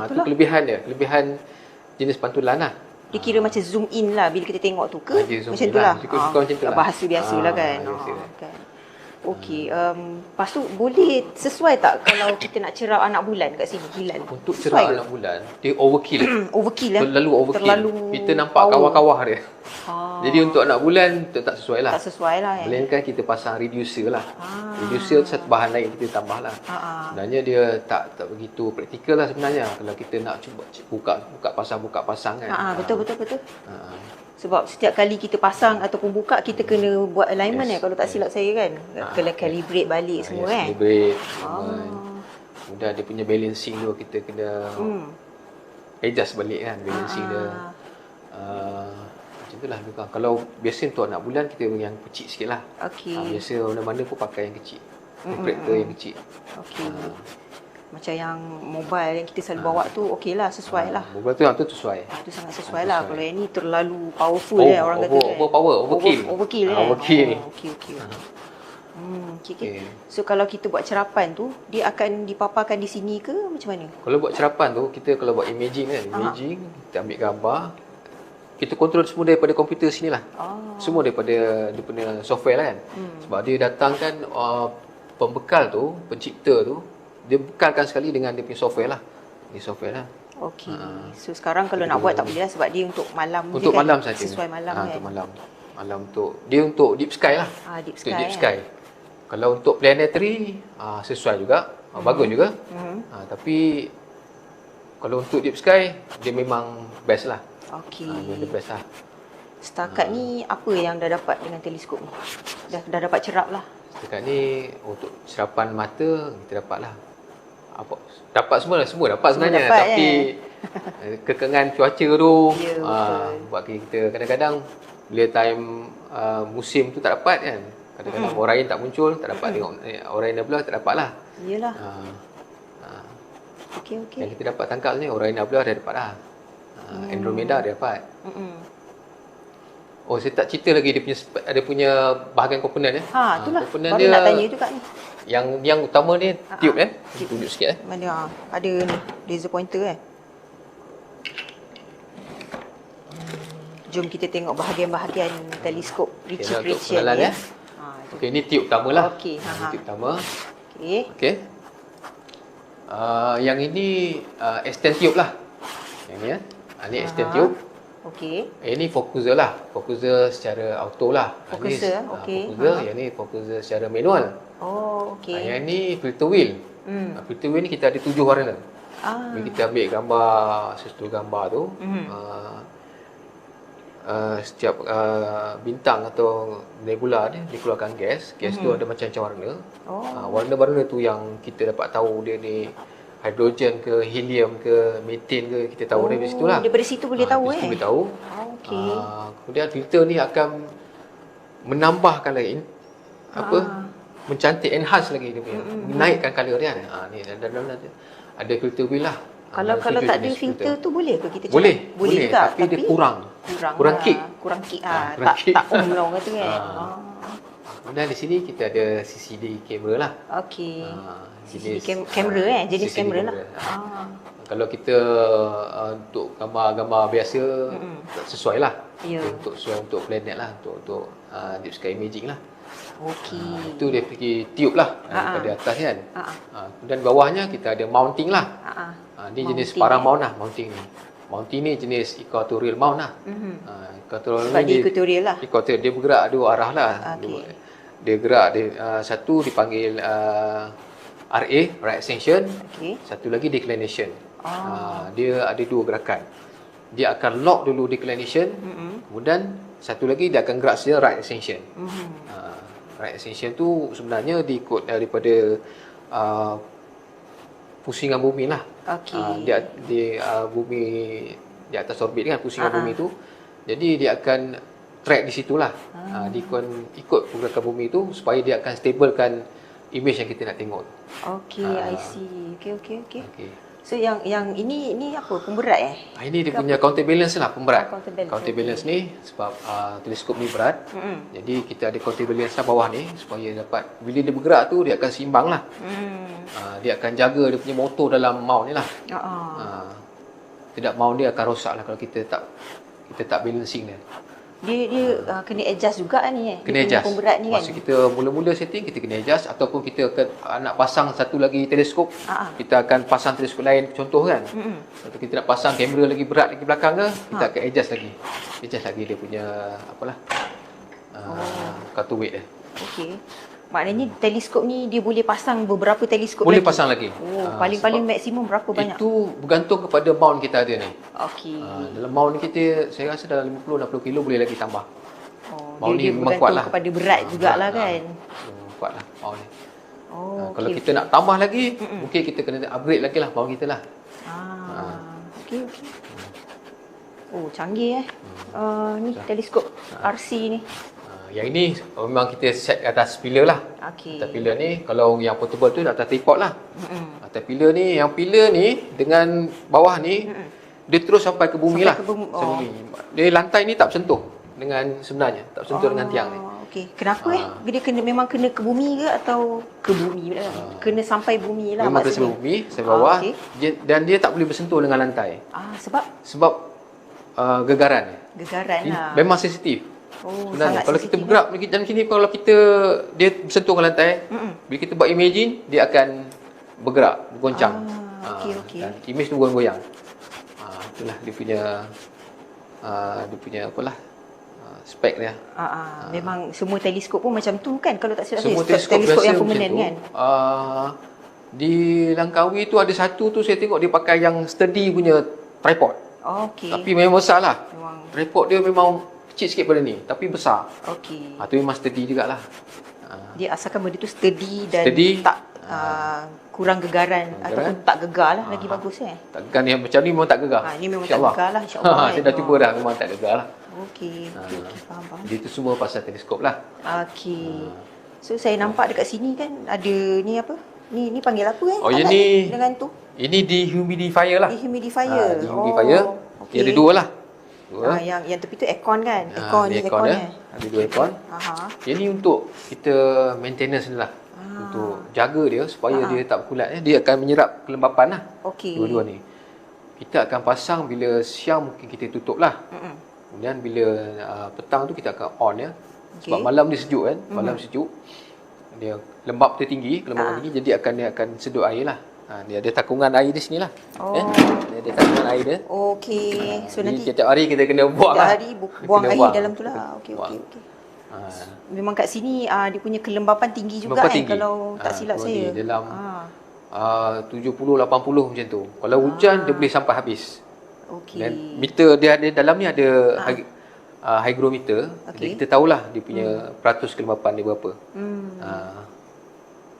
Itu kelebihan dia, kelebihan jenis pantulan lah. Dia kira macam zoom in lah bila kita tengok tu ke? Dia zoom Macam in tu lah. lah. Suka macam tu lah. Bahasa biasa lah kan. biasa. Kan. Okey, lepas tu boleh sesuai tak kalau kita nak cerap anak bulan kat sini, hilal? Untuk Sesuai cerah ke? anak bulan, dia overkill. Overkill lah. Terlalu overkill. Terlalu Kita nampak power. kawah-kawah dia. Jadi untuk anak bulan tak sesuai lah. Tak sesuai lah kan. Melainkan kita pasang reducer lah. Reducer satu bahan lain kita tambah lah. Sebenarnya dia tak begitu praktikal lah sebenarnya. Kalau kita nak cuba buka pasang kan. Betul. Sebab setiap kali kita pasang ataupun buka, kita kena buat alignment kalau tak silap saya kan. Kena calibrate balik semua kan. Calibrate. Kemudian dia punya balancing tu kita kena adjust balik kan balancing dia. Macam itulah lebih kurang. Kalau biasa untuk anak bulan kita yang kecil sikit lah. Biasa mana-mana pun pakai yang kecil. Refraktor yang kecil. Okey. Macam yang mobile yang kita selalu bawa tu okey lah, sesuai lah. Mobile tu yang tu sesuai. Itu sangat sesuai lah. Kalau yang ni terlalu powerful orang kata kan. Overpower, overkill. Overkill kan. Overkill. Okey. Okay. So kalau kita buat cerapan tu, dia akan dipaparkan di sini ke macam mana? Kalau buat cerapan tu, kita kalau buat imaging kan, kita ambil gambar, kita kontrol semua daripada komputer sini lah. Semua daripada dia punya software lah kan. Sebab dia datangkan pembekal tu, pencipta tu, dia bekalkan sekali dengan dia punya software lah. Dia software lah. Okey. So sekarang kalau nak buat tak boleh lah sebab dia untuk malam je Untuk kan? malam saja. Sesuai malam kan? Untuk malam. Malam untuk deep sky lah. Deep Untuk sky. deep sky. Kalau untuk planetary sesuai juga. Bagus juga. Tapi kalau untuk deep sky dia memang best lah. Okey. Dia best lah. Setakat ni apa yang dah dapat dengan teleskop ni? Dah dapat cerap lah. Dekat ni untuk serapan mata kita dapat lah. Dapat semua dapat sebenarnya dapat, tapi kekengan cuaca tu Ya, betul. buat kita kadang-kadang bila time musim tu tak dapat kan. Kadang-kadang Orion tak muncul, tak dapat tengok Orion Nebula, tak dapat lah. Iyalah. Yang Okey. kita dapat tangkap ni Orion Nebula dah dapat lah. Andromeda dia dapat. Oh, saya tak cerita lagi dia punya bahagian komponen Itulah. komponen Baru dia nak tanya juga ni. yang utama ni tube tunjuk sikit Mana ada ni laser pointer Jom kita tengok bahagian-bahagian teleskop Untuk Ritchie-Ritchie pengenalan ni. Okey, ni tube utama lah. Okey, Ini tube utama. Okey. Okey. Yang ini extend tube lah. Yang ni ni extend tube. Okey. Ini focuser lah. Focuser secara auto lah. Focuser, okey. Focuser, yang ni focuser secara manual. Oh, okey. Yang ni filter wheel. Filter wheel ni kita ada 7 warna. Bila kita ambil gambar, sesuatu gambar tu, setiap bintang atau nebula dia dikeluarkan gas. Gas tu ada macam-macam warna. Warna-warna tu yang kita dapat tahu dia ni hidrogen ke, helium ke, methane ke, kita tahu dari situ lah. Daripada situ boleh tahu Dari situ boleh tahu. Okey. Kemudian filter ni akan menambahkan lagi mencantik, enhance lagi dia punya, menaikkan color dia kan. Ni dalam ada filter wheel lah. Kalau tak ada filter tu boleh ke kita cakap? Boleh juga, tapi dia kurang kick. Kurang kick kurang kick. tak lah orang kata kan. Kemudian di sini kita ada CCD kamera lah. Okey. Jenis kamera jenis CCD kamera lah. Kalau kita untuk gambar-gambar biasa sesuai lah. Ya. Untuk planet lah, untuk deep sky imaging lah. Okey. Itu dia pergi tube lah daripada atas kan. Kemudian bawahnya kita ada mounting lah. Ni jenis parang mount lah, mounting ni. Mounting ni jenis equatorial mount lah. Equatorial Sebab dia equatorial lah. Equatorial, dia bergerak dua arah lah. Okey. Dia gerak, satu dipanggil RA, right extension. Okey. Satu lagi declination. Dia ada dua gerakan. Dia akan lock dulu declination. Kemudian satu lagi dia akan gerak secara right extension. Right extension tu sebenarnya diikut daripada pusingan bumi lah. Okey. Bumi di atas orbit kan, pusingan bumi tu. Jadi dia akan track di situlah. Dia akan ikut pergerakan bumi tu supaya dia akan stablekan image yang kita nak tengok. Okey, I see. Okey. Okey. So yang ini apa? Pemberat Ini dia punya counterbalance lah, pemberat. Counterbalance, ni sebab teleskop ni berat. Jadi kita ada counterbalance lah bawah ni supaya dapat bila dia bergerak tu dia akan seimbang lah. Dia akan jaga dia punya motor dalam mount ni lah. Tidak mount dia akan rosak lah kalau kita tak balancing dia. Dia kena adjust juga ni Kena dia punya adjust. pemberat ni kan. Masa kita mula-mula setting kita kena adjust ataupun kita akan nak pasang satu lagi teleskop, kita akan pasang teleskop lain contoh kan. Atau kita nak pasang kamera lagi berat lagi belakang ke, kita akan adjust lagi dia punya cutter weight dia. Okey. Maknanya teleskop ni dia boleh pasang beberapa teleskop Boleh lagi. pasang lagi. Paling maksimum berapa banyak? Itu bergantung kepada mount kita ada ni. Okey. Dalam mount ni kita saya rasa dalam 50-60 kilo boleh lagi tambah. Mount Dia ni memang kuat lah. kepada berat jugalah kan. Kuat lah mount ni. Kalau Okey, kita nak tambah lagi, mungkin kita kena upgrade lagi lah mount kita lah. Okey. Oh, canggih ni teleskop RC ni. Yang ini memang kita set atas pillar lah. Okey. Atas pillar ni, kalau yang portable tu atas tripod lah. Atas pillar ni, yang pillar ni dengan bawah ni, dia terus sampai ke bumi Sampai lah. ke bumi. Sampai bumi. Dia lantai ni tak bersentuh dengan sebenarnya, tak bersentuh dengan tiang ni. Okey. Kenapa dia memang kena ke bumi ke atau ke bumi pula? Kena sampai bumi lah Memang kena maksudnya. sampai bumi, sampai bawah. Okey. Dan dia tak boleh bersentuh dengan lantai. Sebab Gegaran. gegaran lah. Memang sensitif. sangat Sebenarnya kalau kita sensitif. bergerak dalam sini, kalau dia bersentuh ke lantai, bila kita buat imaging dia akan bergerak, bergoncang. Okey. Dan image tu goyang-goyang. itulah dia punya apalah spek dia. Memang semua teleskop pun macam tu kan, kalau tak silap Semua saya. teleskop yang biasa permanent macam kan. tu. Di Langkawi tu ada satu tu saya tengok dia pakai yang sturdy punya tripod. Okey. Tapi memang besar lah. Memang. Tripod dia memang kecil sikit pada ni, tapi besar. Okey. Tu memang sturdy jugalah. Dia asalkan benda tu sturdy dan Sturdy. tak kurang gegaran ataupun tak gegar lah, lagi bagus Tak gegar ni, macam ni memang tak gegar. Ni memang tak InsyaAllah. gegar lah, insyaAllah kan. Saya dah cuba dah, memang tak gegar lah. Okey, faham. Dia tu semua pasal teleskop lah. Okey. So saya nampak dekat sini kan ada ni apa? Ni panggil apa Oh, alat yang ni dengan tu? Ini dehumidifier lah. Dehumidifier. Dehumidifier. Okey. Dia ada dua lah. Dua. Yang tepi tu aircon kan? Ni aircon dia. Ada dua aircon. Yang ni untuk kita maintenance ni lah. Untuk jaga dia supaya dia tak berkulat. Dia akan menyerap kelembapan lah. Okey. Dua-dua ni. Kita akan pasang bila siang mungkin kita tutup lah. Kemudian bila petang tu kita akan on ya. Sebab malam dia sejuk kan. Malam sejuk. Dia lembap dia tinggi, kelembapan tinggi, jadi dia akan sedut air lah. Dia ada takungan air di sini lah. Dia ada takungan air dia. Okey. So nanti setiap hari kita kena buang lah. hari buang air dalam tu lah. Okey. Memang kat sini dia punya kelembapan tinggi juga kan, kalau tak silap saya. Dalam 70-80 macam tu. Kalau hujan dia boleh sampai habis. Okey. Dan meter dia ada dalam ni ada hygrometer. Jadi kita tahulah dia punya peratus kelembapan dia berapa.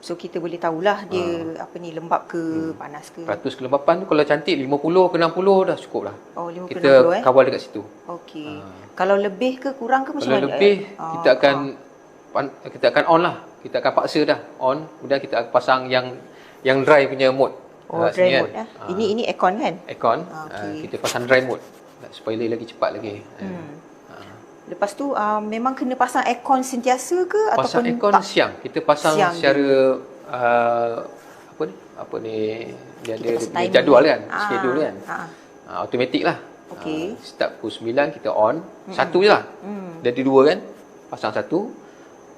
So kita boleh tahulah dia apa ni, lembap ke panas ke. Peratus kelembapan tu kalau cantik 50 ke 60 dah cukup lah. 50 ke kita 60 kawal dekat situ. Okey. Kalau lebih ke kurang ke macam Kalau mana? lebih kita akan on lah. Kita akan paksa dah on. Kemudian kita akan pasang yang dry punya mode. Dry mode kan? Ini aircon kan? Aircon. Kita pasang dry mode supaya dia lagi cepat lagi. Lepas tu memang kena pasang aircon sentiasa ke Pasang ataupun aircon tak? siang. Kita pasang Siang secara apa ni dia ada pasang dia timer. jadual kan, schedule kan. Automatik lah. Okey. Start pukul 9 kita on. Satu je lah. Jadi dua kan. Pasang satu.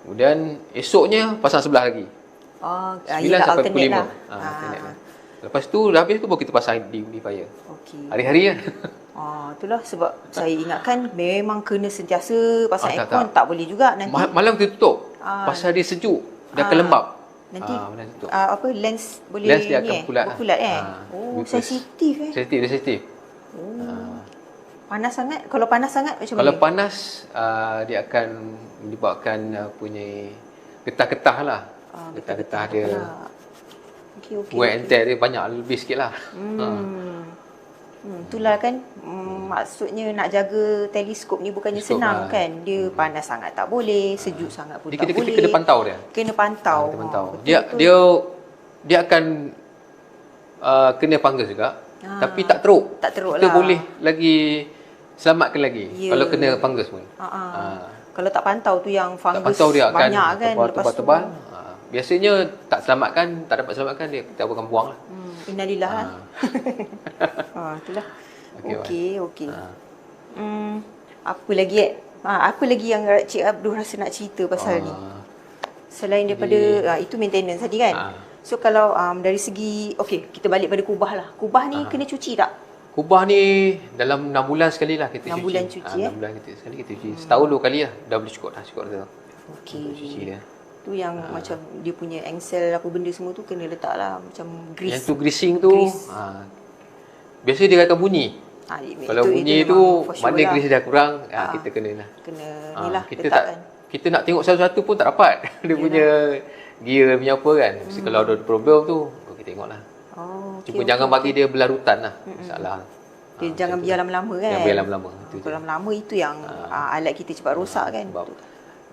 Kemudian esoknya pasang sebelah lagi. 9 yelah, sampai alternate pukul 5. lah. Alternate lah. Lepas tu dah habis tu baru kita pasang dehumidifier. Okey. Hari-hari kan. Itulah sebab saya ingatkan memang kena sentiasa pasang tak, aircon, tak boleh juga nanti. Malam kita tutup. Pasal dia sejuk. Dah kelembap. Nanti malam tutup. apa lens boleh Lens dia ni akan berkulat. berkulat kan? Because Sensitif Sensitif. Panas sangat? Kalau panas sangat macam Kalau mana? panas dia akan menyebabkan punya getah-getah lah. Getah-getah dia. Okey. Wear and tear dia banyak lebih sikit lah. Itulah kan maksudnya nak jaga teleskop ni bukannya Teleskop senang lah. kan. Dia panas sangat tak boleh, sejuk sangat pun Dia tak boleh. kita kena pantau dia. Kena pantau. Kita pantau. Betul. Dia akan kena fungus juga. Tapi tak teruk. Tak teruk kita lah. boleh lagi selamatkan lagi kalau kena fungus pun. Kalau tak pantau tu yang Tak fungus pantau dia akan banyak kan lepas tu. tebal-tebal. Biasanya tak selamatkan, tak dapat selamatkan dia kita akan buang lah. Innalillah lah. Itulah. Okey. Apa lagi apa lagi yang Cik Abdul rasa nak cerita pasal ni? Selain daripada itu maintenance tadi kan. So kalau dari segi kita balik pada kubah lah. Kubah ni kena cuci tak? Kubah ni dalam 6 bulan sekali lah kita 6 cuci. bulan cuci 6 bulan sekali kita cuci. Setahun 2 kali lah. Dah boleh cukup dah tu. Okey. Cuci dia. Tu yang macam dia punya engsel apa benda semua tu kena letak lah macam grease. Yang tu greasing tu biasa dia akan bunyi. Kalau bunyi tu mana grease dah kurang kita kena lah. Kena ni lah kita letakkan. kita nak tengok satu-satu pun tak dapat. Dia punya gear punya apa kan. Mesti kalau ada problem tu kita tengoklah. Cuma jangan bagi dia berlarutan lah. Masalah. Dia jangan biar lama-lama kan. Jangan biar lama-lama. Kalau lama itu yang alat kita cepat rosak kan.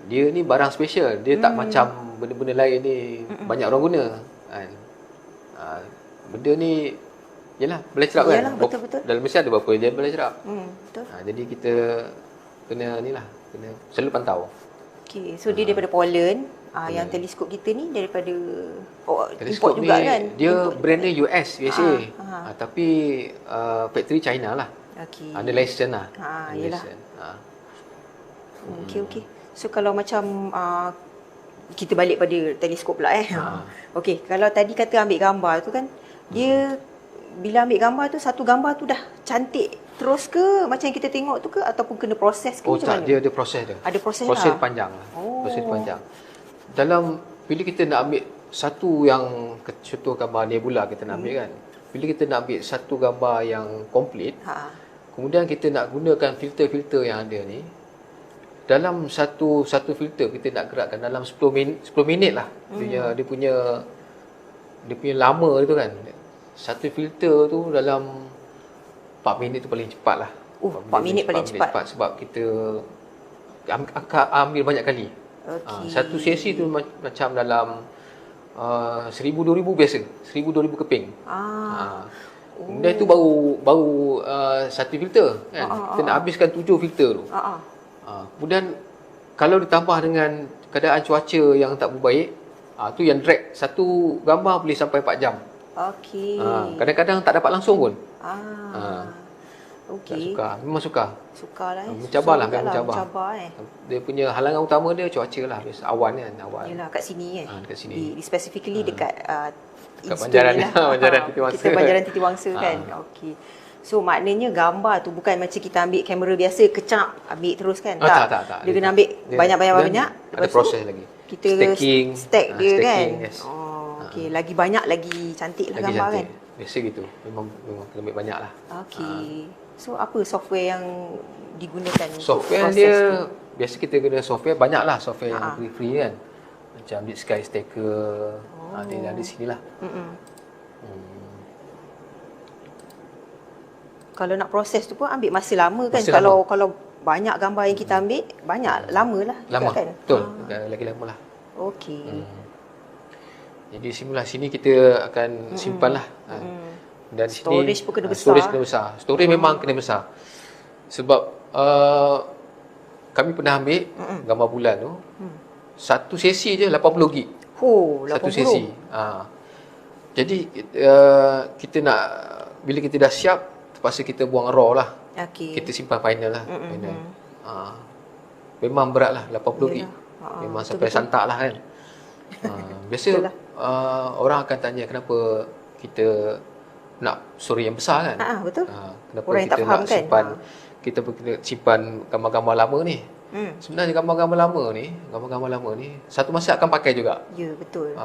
Dia ni barang special. Dia tak macam benda-benda lain ni banyak orang guna. Benda ni yalah boleh cerap kan. Yalah, betul-betul. Dalam Malaysia ada berapa je boleh cerap. Betul. Jadi kita kena ni lah, kena selalu pantau. Okey, so dia daripada Poland. Yang teleskop kita ni daripada Teleskop import ni juga kan. dia Import brand dia US, USA. Tapi factory China lah. Okey. Ada license lah. Yalah. Okey. So kalau macam kita balik pada teleskop pula Okey, kalau tadi kata ambil gambar tu kan dia bila ambil gambar tu, satu gambar tu dah cantik terus ke macam yang kita tengok tu ke, ataupun kena proses ke Oh macam tak, mana? dia ada proses dia. Ada proses Proses lah. panjang lah. Oh. Proses panjang. Dalam bila kita nak ambil satu yang contoh gambar nebula kita nak ambil kan. Bila kita nak ambil satu gambar yang komplit, kemudian kita nak gunakan filter-filter yang ada ni. Dalam satu filter kita nak gerakkan dalam 10 minit lah. Dia punya lama tu kan. Satu filter tu dalam 4 minit tu paling cepat lah. 4 minit paling cepat. Sebab kita ambil banyak kali. Okey. Satu sesi tu macam dalam 1,000-2,000 biasa. 1,000-2,000 keping. Kemudian itu baru satu filter kan. Kita nak habiskan 7 filter tu. Kemudian kalau ditambah dengan keadaan cuaca yang tak berbaik, tu yang drag satu gambar boleh sampai 4 jam. Okey. Kadang-kadang tak dapat langsung pun. Okey. Memang suka. Sukarlah. Mencabarlah, Susah memang jugalah, mencabar. mencabar. Dia punya halangan utama dia cuaca lah, biasa awan kan, awan. Yelah, kat sini kan. Dekat sini. Di specifically dekat Dekat Instone Banjaran ni ni lah, Banjaran Titiwangsa. Kita Banjaran Titiwangsa kan. Okey. So maknanya gambar tu bukan macam kita ambil kamera biasa kecap ambil terus kan. Tak. Dia kena ambil banyak-banyak. Ada Lepas tu proses lagi. Kita stack dia kan. Yes. Okey, lagi banyak lagi cantik lah Lagi gambar cantik. kan. Biasa gitu. Memang kena ambil banyak lah. Okey. So apa software yang digunakan Software untuk proses dia tu? biasa kita guna software banyak lah, software yang free kan. Macam Big Sky Stacker. Dia ada sini lah. Kalau nak proses tu pun ambil masa lama kan. Masa Kalau banyak gambar yang kita ambil, banyak lama lah juga Lama. kan. Betul. Lagi lama lah. Okey. Jadi simulasi ni kita akan simpan lah. Dan di sini Storage pun kena besar. Storage kena besar. Storage memang kena besar. Sebab kami pernah ambil gambar bulan tu. Satu sesi je 80 gig. Oh, 80. Satu sesi. Jadi kita nak, bila kita dah siap, terpaksa kita buang raw lah. Okey. Kita simpan final lah. Final. Memang berat lah 80 gig. Memang betul, sampai santak lah kan. Biasa Betul lah. orang akan tanya kenapa kita nak story yang besar kan. Betul. Kenapa Orang yang kita tak faham nak kan. simpan kita simpan gambar-gambar lama ni. Sebenarnya gambar-gambar lama ni satu masa akan pakai juga. Ya, betul.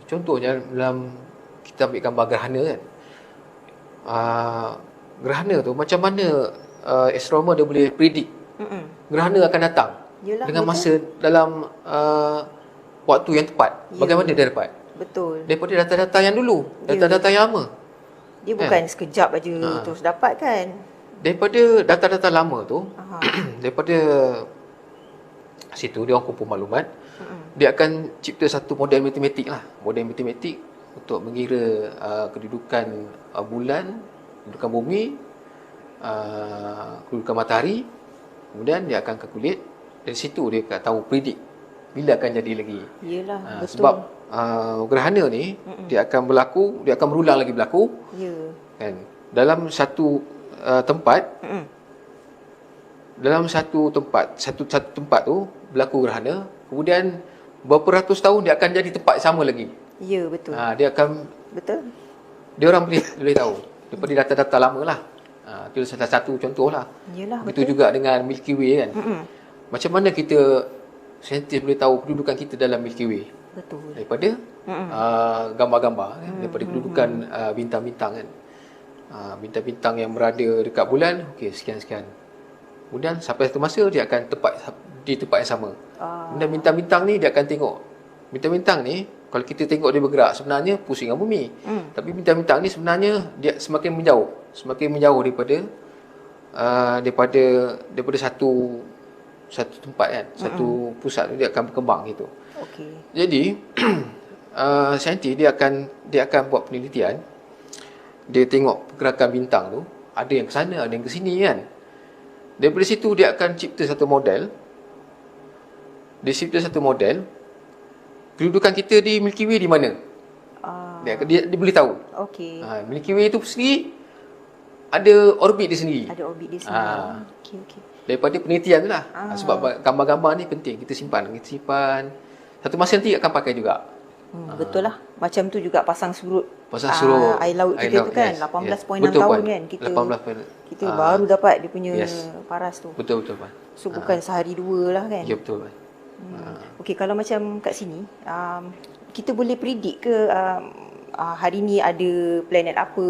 Contohnya dalam kita ambil gambar gerhana kan. Gerhana tu macam mana astronomer dia boleh predict gerhana akan datang. Yelah, dengan betul. masa dalam waktu yang tepat. Bagaimana dia dapat? Betul. Daripada data-data yang dulu, data-data yang lama. Dia bukan sekejap aja terus dapat kan. Daripada data-data lama tu, daripada situ dia orang kumpul maklumat, dia akan cipta satu model matematik lah. Model matematik untuk mengira kedudukan bulan, kedudukan bumi, kedudukan matahari. Kemudian dia akan calculate, dari situ dia akan tahu predict bila akan jadi lagi. Yelah, betul. Sebab gerhana ni dia akan berlaku, dia akan berulang lagi berlaku. Ya. Kan? Dalam satu tempat, dalam satu tempat tu berlaku gerhana, kemudian berapa ratus tahun dia akan jadi tempat sama lagi. Ya, betul. Dia akan, Betul. dia orang boleh tahu daripada data-data lama lah. Itu salah satu contoh lah. Yelah, Begitu juga dengan Milky Way kan. Macam mana kita saintis boleh tahu kedudukan kita dalam Milky Way? Betul. Daripada gambar-gambar kan? Daripada kedudukan bintang-bintang kan. Bintang-bintang yang berada dekat bulan, okey, sekian-sekian. Kemudian sampai satu masa dia akan di tempat yang sama. Kemudian bintang-bintang ni dia akan tengok. Bintang-bintang ni kalau kita tengok dia bergerak, sebenarnya pusingan bumi. Tapi bintang-bintang ni sebenarnya dia semakin menjauh daripada satu tempat kan. Satu pusat dia akan berkembang gitu. Okey. Jadi saintis dia akan buat penelitian. Dia tengok pergerakan bintang tu, ada yang ke sana, ada yang ke sini kan. Daripada situ dia akan cipta satu model. Kedudukan kita di Milky Way di mana? Dia boleh tahu. Okey. Milky Way itu sendiri ada orbit dia sendiri. Ada orbit dia sendiri. Okey. Daripada penelitian tu lah. Sebab gambar-gambar ni penting kita simpan. Satu masa nanti akan pakai juga. Betul lah. Macam tu juga pasang surut. Pasang surut air laut kita tu kan. 18.6 Betul, tahun Puan. kan. Kita 18. baru dapat dia punya Yes. paras tu. Betul Puan. So bukan sehari dua lah kan. Ya betul Puan. Okey, kalau macam kat sini, kita boleh predict ke hari ni ada planet apa,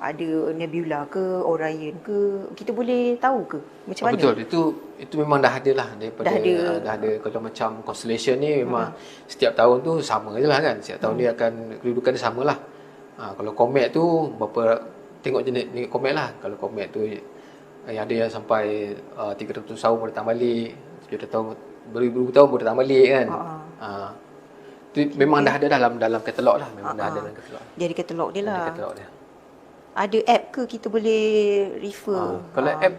ada nebula ke, Orion ke, kita boleh tahu ke? Macam mana? Betul, itu memang dah ada lah daripada Dah ada. kalau macam constellation ni memang setiap tahun tu sama je lah kan. Setiap tahun dia akan kedudukan dia sama lah. Kalau komet tu berapa, tengok jenis komet lah. Kalau komet tu yang ada yang sampai 300 tahun boleh datang balik, 700 tahun, beribu tahun boleh datang balik kan. Itu memang dah ada dalam katalog lah. Memang dah ada dalam katalog. Jadi katalog dia lah. Ada katalog dia. Ada app ke kita boleh refer? Kalau app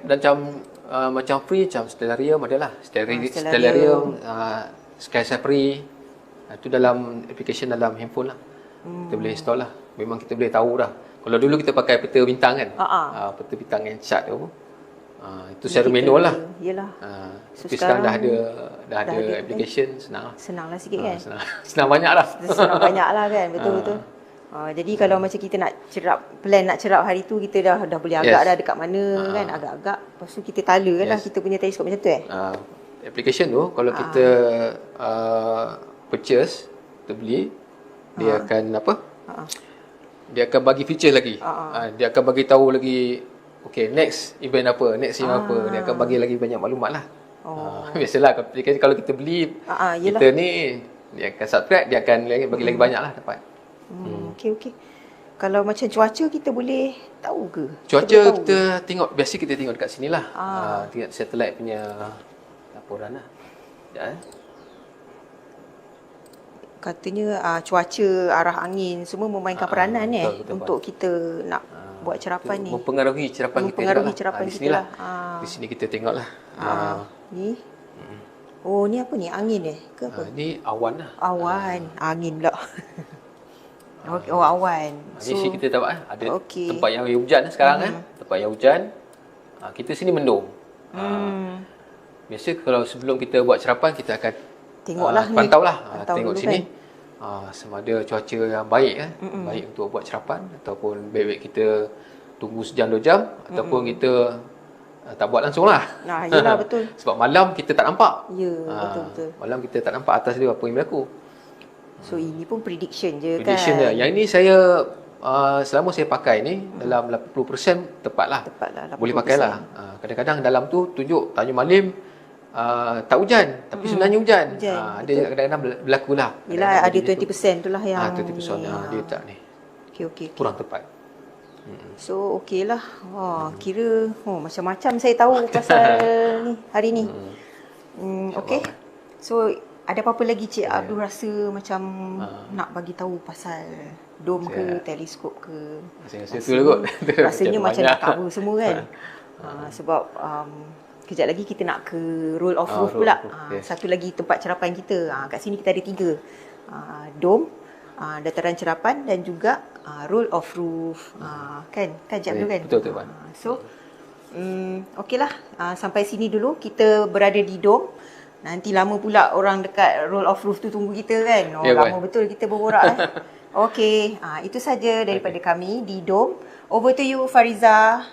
macam free macam Stellarium adalah Stellarium, Sky Safari, itu dalam application dalam handphone lah. Kita boleh install lah. Memang kita boleh tahu dah. Kalau dulu kita pakai peta bintang kan, peta bintang yang chart tu, itu secara manual lah. Yelah. So tapi sekarang dah ada application, senang lah. Senang lah sikit kan? Senang banyak lah. Senang banyak lah kan, betul-betul. Jadi kalau macam kita nak cerap hari tu, kita dah boleh agak dah dekat mana kan, agak-agak. Lepas tu kita tala kan lah kita punya teleskop macam tu Application tu kalau kita purchase, kita beli, dia akan apa? Dia akan bagi feature lagi. Dia akan bagi tahu lagi, okay, next event apa, dia akan bagi lagi banyak maklumat lah. Biasalah kalau kita beli, kita ni dia akan subscribe, dia akan bagi lagi banyak lah dapat. Okey. Kalau macam cuaca kita boleh tahu ke? Cuaca kita tengok, biasa kita tengok dekat sini lah. Tengok satellite punya laporan lah. Sekejap Katanya cuaca, arah angin semua memainkan peranan betul, untuk kita nak buat cerapan ni. Mempengaruhi cerapan kita cerapan di kita sini lah. lah. Di sini kita tengok lah. Ni. Oh, ni apa ni? Angin ke apa? Ni awan lah. Awan. Angin pula. Awan. Di sini kita dapat ada okey. tempat yang hujan sekarang tempat yang hujan. Kita sini mendung. Biasa kalau sebelum kita buat cerapan, kita akan tengoklah pantau lah. Pantau tengok dulu sini. Sama ada cuaca yang baik baik untuk buat cerapan, ataupun baik-baik kita tunggu sejam 2 jam, ataupun kita tak buat langsung lah. Yelah betul. Sebab malam kita tak nampak. Ya, betul. Malam kita tak nampak atas dia apa yang berlaku. So ini pun prediction je Prediction kan. dia. Yang ini saya selama saya pakai ni dalam 80% tepat lah. Boleh pakai lah. Kadang-kadang dalam tu tunjuk Tanjung Malim tak hujan, tapi sebenarnya hujan. Ada kadang-kadang berlaku lah. Yelah, ada 20% tu lah yang 20% dia tak ni. Okey. Kurang tepat. So okey lah. Kira macam-macam saya tahu pasal ni hari ni. Okey. So ada apa-apa lagi Cik Abdul rasa macam nak bagi tahu pasal dom ke, teleskop ke? Rasa tu lah kot. Rasanya macam nak cover semua kan. Sebab kejap lagi kita nak ke roll of roof pula. Satu lagi tempat cerapan kita. Kat sini kita ada 3. Dom, dataran cerapan dan juga roll of roof. Kan Cik Abdul kan? Betul Pak. So okeylah, sampai sini dulu kita berada di dom. Nanti lama pula orang dekat roll of roof tu tunggu kita kan. Lama betul kita berborak Okey, itu saja daripada kami di dom. Over to you Fariza.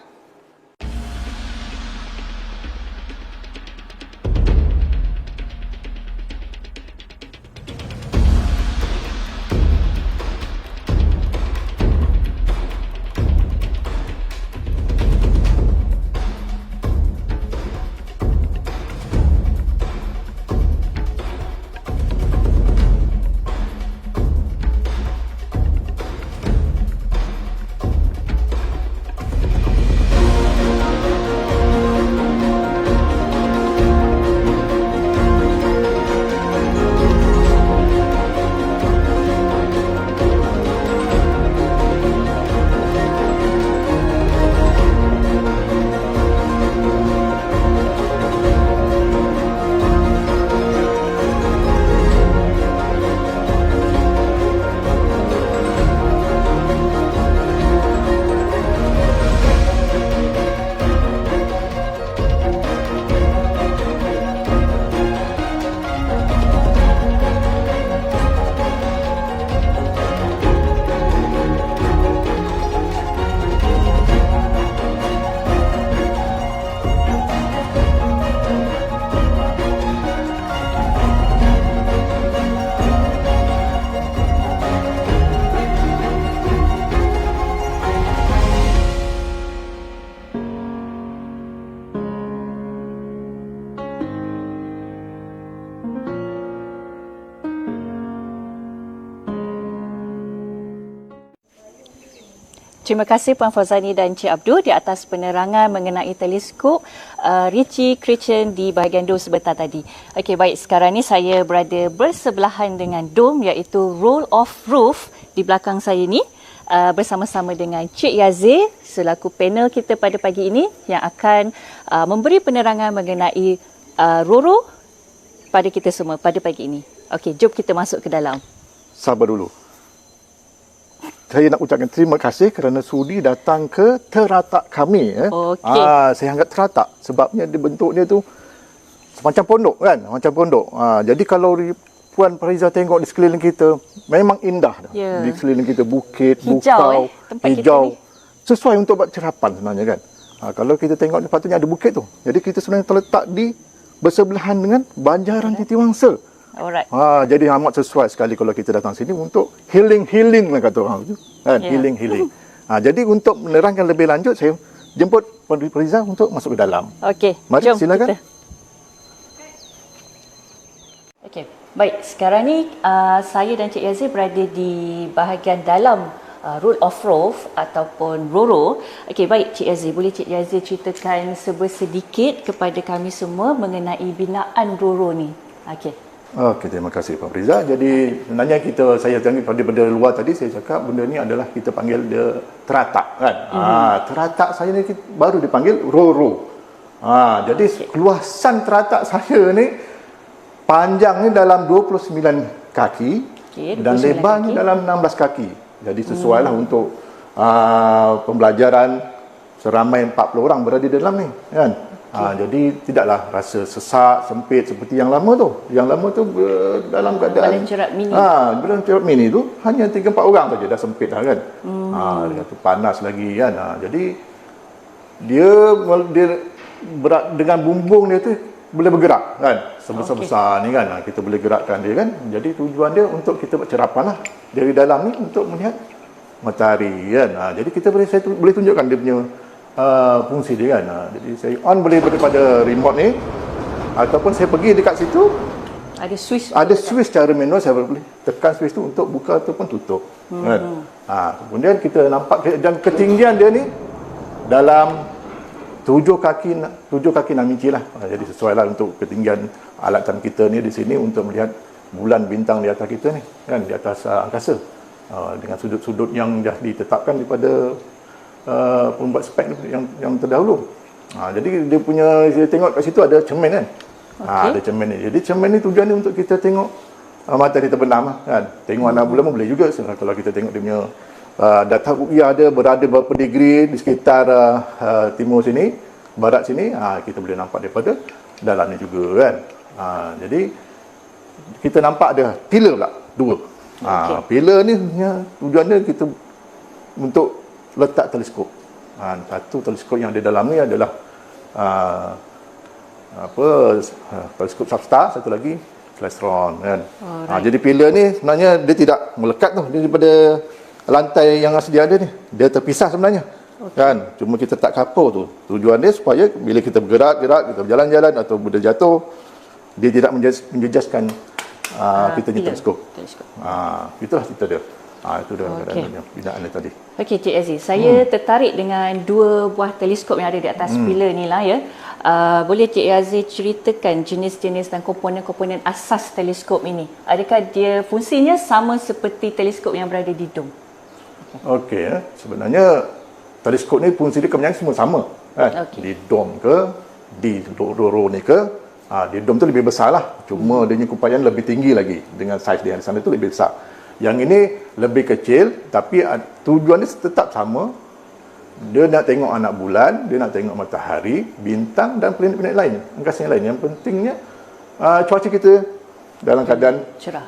Terima kasih Puan Fauzani dan Cik Abdul di atas penerangan mengenai teleskop Ritchie Chrétien di bahagian dom sebentar tadi. Okey, baik, sekarang ni saya berada bersebelahan dengan dom iaitu roll of roof di belakang saya ni. Bersama-sama dengan Cik Yazir selaku panel kita pada pagi ini yang akan memberi penerangan mengenai RORO pada kita semua pada pagi ini. Okey, jom kita masuk ke dalam. Sabar dulu. Saya nak ucapkan terima kasih kerana sudi datang ke teratak kami. Okey. Saya anggap teratak sebabnya dia bentuk dia tu semacam pondok kan, macam pondok. Jadi kalau Puan Fariza tengok di sekeliling kita, memang indah dah. Ya. Di sekeliling kita bukit, Hijau, bukau, tempat kita hijau. ni. Sesuai untuk buat cerapan sebenarnya kan. Kalau kita tengok patutnya ada bukit tu. Jadi kita sebenarnya terletak di bersebelahan dengan Banjaran Titi Wangsa. Alright. Jadi amat sesuai sekali kalau kita datang sini untuk healing lah kata orang tu. Kan? Ya. Healing. Jadi untuk menerangkan lebih lanjut, saya jemput Puan Fariza untuk masuk ke dalam. Okey, Mari, jom silakan. kita. Okey, baik. Sekarang ni saya dan Cik Yazir berada di bahagian dalam Roll of Roof ataupun RORO. Okey, baik Cik Yazir, boleh Cik Yazir ceritakan sedikit kepada kami semua mengenai binaan RORO ni? Okey. Okey, terima kasih Puan Fariza. Jadi sebenarnya saya tengok pada luar tadi saya cakap benda ni adalah kita panggil dia teratak kan. Teratak saya ni baru dipanggil RORO. Jadi keluasan teratak saya ni panjangnya dalam 29 kaki dan 29 lebarnya kaki. dalam 16 kaki. Jadi sesuailah untuk pembelajaran seramai 40 orang berada di dalam ni kan. Jadi tidaklah rasa sesak, sempit seperti yang lama tu. Yang lama tu dalam keadaan Balan cerap mini. Balan cerap mini tu hanya 3-4 orang saja dah sempit dah kan. Dia kata panas lagi kan. Jadi dia berat dengan bumbung dia tu boleh bergerak kan. Sebesar-besar ni kan. Kita boleh gerakkan dia kan. Jadi tujuan dia untuk kita buat cerapan lah dari dalam ni untuk melihat matahari kan. Jadi saya boleh tunjukkan dia punya fungsi dia kan. Jadi saya on boleh daripada remote ni ataupun saya pergi dekat situ Ada switch. ada switch cara manual, saya boleh tekan switch tu untuk buka ataupun tutup kan. Kemudian kita nampak dan ketinggian dia ni dalam 7 kaki 6 inci lah. Jadi sesuai lah untuk ketinggian alatan kita ni di sini untuk melihat bulan bintang di atas kita ni kan, di atas angkasa dengan sudut-sudut yang dah ditetapkan daripada pembuat spek yang terdahulu. Jadi dia punya, saya tengok kat situ ada cermin kan. Ada cermin ni. Jadi cermin ni tujuan ni untuk kita tengok matahari terbenam kan. Tengok anak bulan pun boleh juga. Kalau kita tengok dia punya data ru'yah ada berada berapa degree di sekitar timur sini, barat sini, kita boleh nampak daripada dalam ni juga kan. Jadi kita nampak ada pilar pula, 2. Pilar ni tujuannya kita untuk letak teleskop. Satu teleskop yang ada dalam ni adalah teleskop Substar, satu lagi Celestron kan. Jadi pilar ni sebenarnya dia tidak melekat tu, dia daripada lantai yang sedia ada ni. Dia terpisah sebenarnya. Kan? Cuma kita tak kapur tu. Tujuan dia supaya bila kita bergerak, kita berjalan-jalan atau benda jatuh, dia tidak menjejaskan kita punya teleskop. Itulah cerita dia. Itu dia binaan dia tadi. Okey Cik Aziz, saya tertarik dengan 2 buah teleskop yang ada di atas pilar ni lah ya. Boleh Cik Aziz ceritakan jenis-jenis dan komponen-komponen asas teleskop ini? Adakah dia fungsinya sama seperti teleskop yang berada di dom? Okey, sebenarnya teleskop ni fungsi dia kebanyakan semua sama kan. Di dom ke, di RORO ni ke, di dom tu lebih besar lah. Cuma dia punya keupayaan lebih tinggi lagi dengan saiz dia yang di sana tu lebih besar. Yang ini lebih kecil tapi tujuan dia tetap sama. Dia nak tengok anak bulan, dia nak tengok matahari, bintang dan planet-planet lain, angkasa yang lain. Yang pentingnya cuaca kita dalam keadaan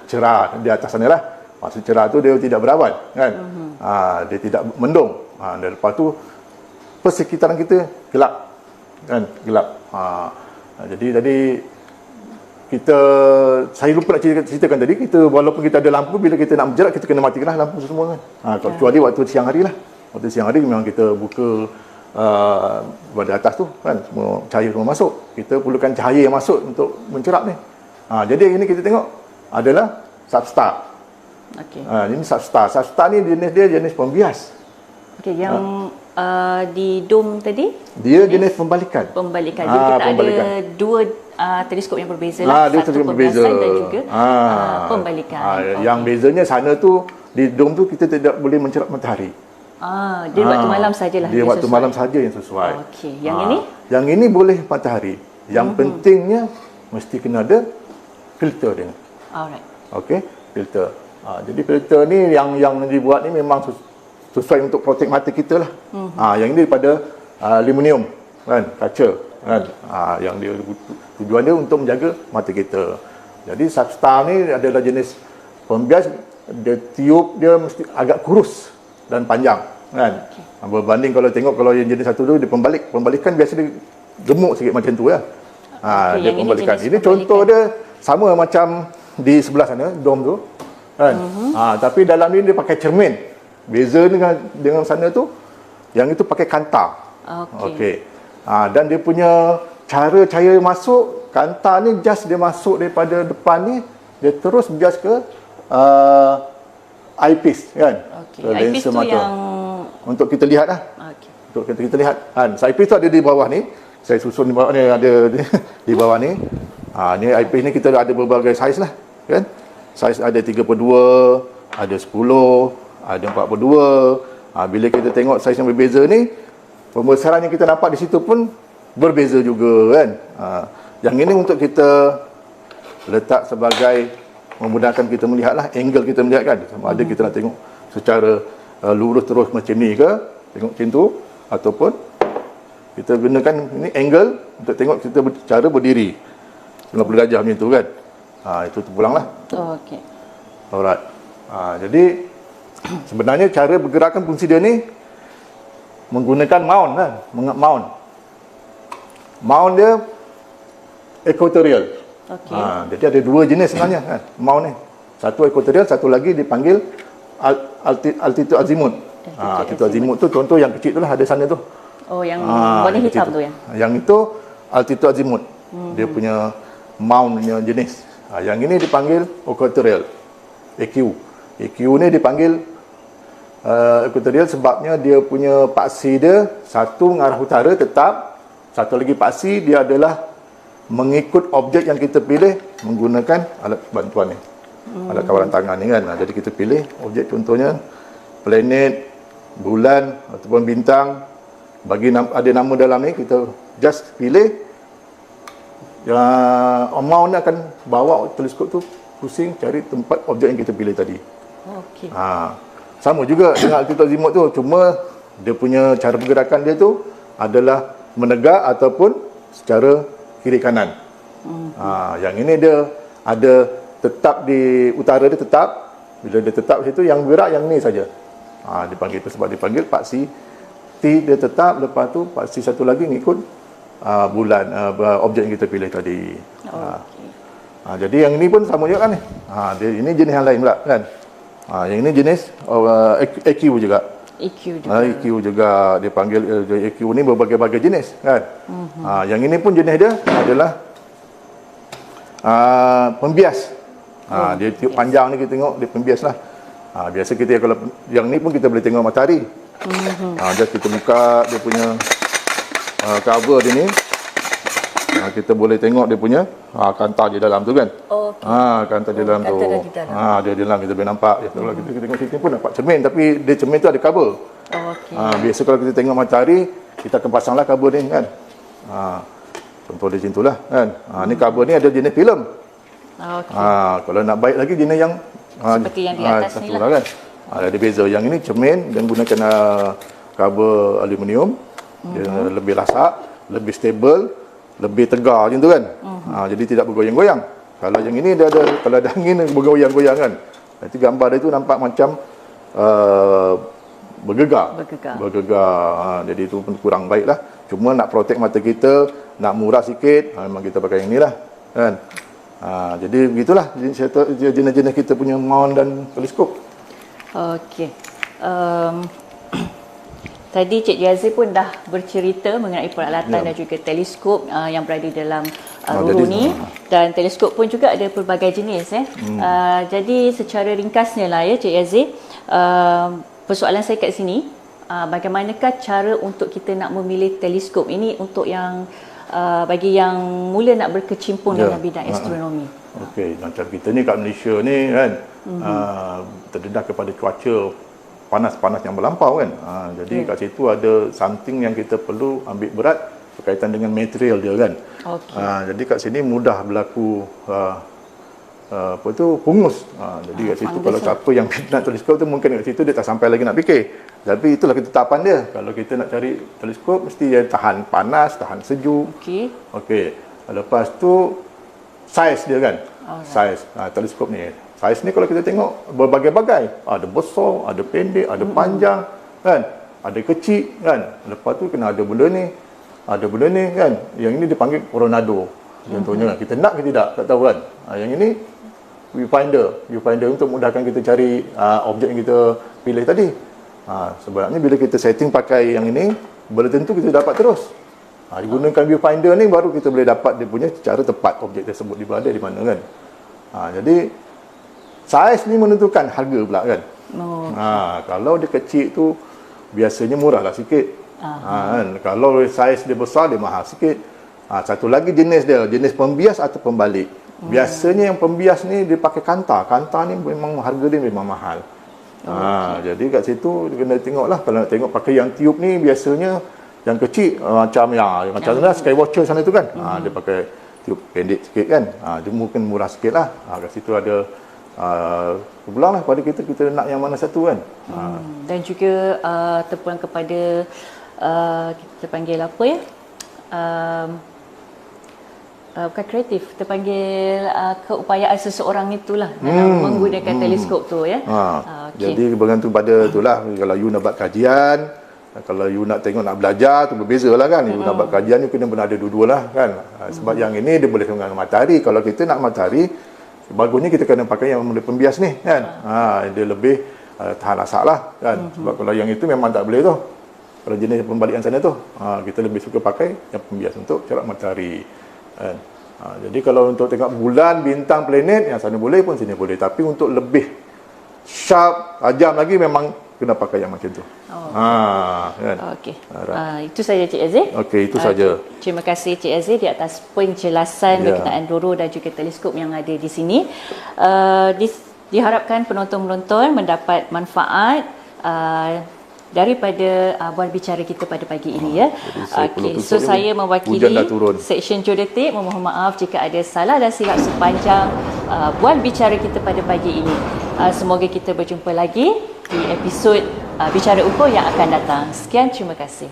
cerah di atas sana lah. Maksud cerah tu dia tidak berawan kan. Dia tidak mendung. Dan lepas tu persekitaran kita gelap kan, gelap. Jadi tadi saya lupa nak ceritakan tadi, kita walaupun kita ada lampu, bila kita nak bergerak kita kena matikanlah lampu semua kan. Kecuali waktu siang hari lah. Waktu siang hari memang kita buka pada atas tu kan, semua cahaya semua masuk. Kita perlukan cahaya yang masuk untuk mencerap ni. Jadi ini kita tengok adalah Substar. Ini Substar. Substar ni jenis dia jenis pembias. Okey, yang di dom tadi Dia jenis pembalikan. pembalikan. Jadi kita pembalikan. ada dua teleskop yang berbeza lah. Dia Satu teleskop berbeza. pembiasan dan juga pembalikan. Yang bezanya sana tu, di dom tu kita tidak boleh mencerap matahari. Dia waktu malam sajalah. Dia waktu sesuai. malam saja yang sesuai. Okey, yang ini? Yang ini boleh matahari. Yang pentingnya mesti kena ada filter dia. Alright. Okey, filter. Jadi filter ni yang dibuat ni memang sesuai untuk protek mata kita lah. Yang ini daripada aluminium kan, kaca kan. Yang dia tujuan dia untuk menjaga mata kita. Jadi Substar ni adalah jenis pembias, dia tiup dia mesti agak kurus dan panjang kan. Berbanding kalau tengok kalau yang jenis satu tu dia pembalikan biasa dia gemuk sikit macam tu ya. Dia yang ini pembalikan. jenis Ini contoh dia sama macam di sebelah sana dom tu kan. Tapi dalam ni dia pakai cermin. Beza dengan sana tu, yang itu pakai kanta. Okey. Dan dia punya cara cahaya masuk, kanta ni just dia masuk daripada depan ni, dia terus bias ke eyepiece kan. Okey. Ke Eyepiece lensa tu mata. yang Untuk kita lihat lah. okey. Untuk kita lihat kan. Eyepiece tu ada di bawah ni. Saya susun di bawah ni, ada di bawah ni. Ni eyepiece ni kita ada berbagai saiz lah kan. Saiz ada 32, ada 10, ada 42. Bila kita tengok saiz yang berbeza ni, pembesaran yang kita nampak di situ pun berbeza juga kan. Yang ini untuk kita letak sebagai memudahkan kita melihat lah, angle kita melihat kan. Sama ada kita nak tengok secara lurus terus macam ni ke, tengok macam tu, ataupun kita gunakan ini angle untuk tengok kita cara berdiri 90 darjah macam tu kan. Itu terpulang lah. Okey. Alright. Jadi sebenarnya cara bergerakan fungsi dia ni menggunakan mount kan. Mount dia equatorial. Okey. Jadi ada dua jenis sebenarnya kan, mount ni. Satu equatorial, satu lagi dipanggil altitude azimuth. Altitude azimuth tu contoh yang kecil tu lah, ada sana tu. Oh, yang warna yang hitam kecil tu ya. Yang itu altitude azimuth. Dia punya mount punya jenis. Yang ini dipanggil equatorial. EQ. EQ ni dipanggil equatorial sebabnya dia punya paksi dia satu mengarah utara tetap, satu lagi paksi dia adalah mengikut objek yang kita pilih menggunakan alat bantuan ni. Alat kawalan tangan ni kan. Jadi kita pilih objek, contohnya planet, bulan ataupun bintang, bagi ada nama dalam ni, kita just pilih. Mount ni akan bawa teleskop tu pusing cari tempat objek yang kita pilih tadi. Okey. Sama juga dengan altitude azimuth tu, cuma dia punya cara pergerakan dia tu adalah menegak ataupun secara kiri kanan. Yang ini dia ada tetap di utara dia tetap. Bila dia tetap situ, yang bergerak yang ni saja. Dipanggil itu sebab dipanggil paksi T dia tetap, lepas tu paksi satu lagi ngikut bulan objek yang kita pilih tadi. Jadi yang ini pun sama juga kan ni. Ini jenis yang lain pula kan. Yang ini jenis EQ juga. EQ juga. EQ juga dia panggil EQ ni berbagai-bagai jenis kan. Yang ini pun jenis dia adalah pembias. Dia tiup panjang ni kita tengok dia pembias lah. Biasa kita kalau yang ni pun kita boleh tengok matahari. Just kita buka dia punya cover dia ni. Kita boleh tengok dia punya kanta di dalam tu kan. Kanta di dalam tu. Dia di dalam kita boleh nampak. Kalau kita tengok sini pun nampak cermin, tapi dia cermin tu ada cover. Biasa kalau kita tengok matahari, kita akan pasanglah cover ni kan. Contoh dia macam itulah kan. Ni cover ni ada jenis filem. Kalau nak baik lagi jenis yang seperti yang di atas ni lah kan. Ada beza. Yang ini cermin dan gunakan cover aluminium. Dia lebih lasak, lebih stable, lebih tegar macam tu kan. Jadi tidak bergoyang-goyang. Kalau yang ini dia ada, kalau ada angin bergoyang-goyang kan. Nanti gambar dia tu nampak macam bergegar. Jadi itu pun kurang baik lah. Cuma nak protect mata kita, nak murah sikit, memang kita pakai yang ni lah kan. Jadi begitulah jenis-jenis kita punya mount dan teleskop. Okey. Tadi Cik Yazid pun dah bercerita mengenai peralatan dan juga teleskop yang berada dalam Ruru ni, dan teleskop pun juga ada pelbagai jenis Jadi secara ringkasnya lah ya Cik Yazid, persoalan saya kat sini, bagaimanakah cara untuk kita nak memilih teleskop ini untuk yang bagi yang mula nak berkecimpung dalam bidang astronomi? Okey, macam kita ni kat Malaysia ni kan, terdedah kepada cuaca panas-panas yang melampau kan. Jadi kat situ ada something yang kita perlu ambil berat berkaitan dengan material dia kan. Jadi kat sini mudah berlaku pungus. Jadi kat situ kalau siapa yang nak teleskop tu mungkin kat situ dia tak sampai lagi nak fikir. Tapi itulah ketetapan dia. Kalau kita nak cari teleskop mesti dia tahan panas, tahan sejuk. Okey. Lepas tu saiz dia kan. Saiz teleskop ni. Saiz ni kalau kita tengok berbagai-bagai. Ada besar, ada pendek, ada panjang kan. Ada kecil kan. Lepas tu kena ada benda ni. Ada benda ni kan. Yang ini dipanggil coronado. Contohnya kan. Kita nak ke tidak? Tak tahu kan. Yang ini viewfinder untuk mudahkan kita cari objek yang kita pilih tadi. Sebenarnya bila kita setting pakai yang ini, belum tentu kita dapat terus. Gunakan viewfinder ni baru kita boleh dapat dia punya secara tepat objek tersebut berada di mana kan. Jadi saiz ni menentukan harga pula kan. Kalau dia kecil tu biasanya murahlah sikit. Kan? Kalau saiz dia besar dia mahal sikit. Satu lagi jenis dia, jenis pembias atau pembalik. Biasanya yang pembias ni dia pakai kanta. Kanta ni memang harga dia memang mahal. Jadi kat situ kena tengoklah. Kalau nak tengok pakai yang tiup ni biasanya yang kecil macam sana Skywatcher sana tu kan. Dia pakai tiup pendek sikit kan. Dia mungkin murah sikit lah. Kat situ ada terpulang lah pada kita nak yang mana satu kan. Dan juga terpulang kepada kita panggil apa ya? Bukan kreatif, terpanggil keupayaan seseorang itulah dalam menggunakan teleskop tu ya. Jadi bergantung pada itulah. Kalau you nak buat kajian, kalau you nak tengok nak belajar tu berbeza lah kan. You nak buat kajian you kena berada dua-dua lah kan. Sebab yang ini dia boleh dengan matahari. Kalau kita nak matahari, bagusnya kita kena pakai yang model pembias ni kan. Dia lebih tahan asap lah kan. Sebab kalau yang itu memang tak boleh tu. Kalau jenis pembalikan sana tu, kita lebih suka pakai yang pembias untuk corak matahari kan. Jadi kalau untuk tengok bulan, bintang, planet, yang sana boleh pun sini boleh. Tapi untuk lebih sharp, tajam lagi memang kena pakai yang macam tu. Kan? Okey. Itu saja Cik Aziz. Okey, itu saja. Terima kasih Cik Aziz di atas penjelasan berkenaan Doro dan juga teleskop yang ada di sini. Diharapkan penonton-penonton mendapat manfaat daripada bual bicara kita pada pagi ini ya. Okey, so saya mewakili Seksyen Geodetik memohon maaf jika ada salah dan silap sepanjang bual bicara kita pada pagi ini. Semoga kita berjumpa lagi di episod Bicara UFO yang akan datang. Sekian, terima kasih.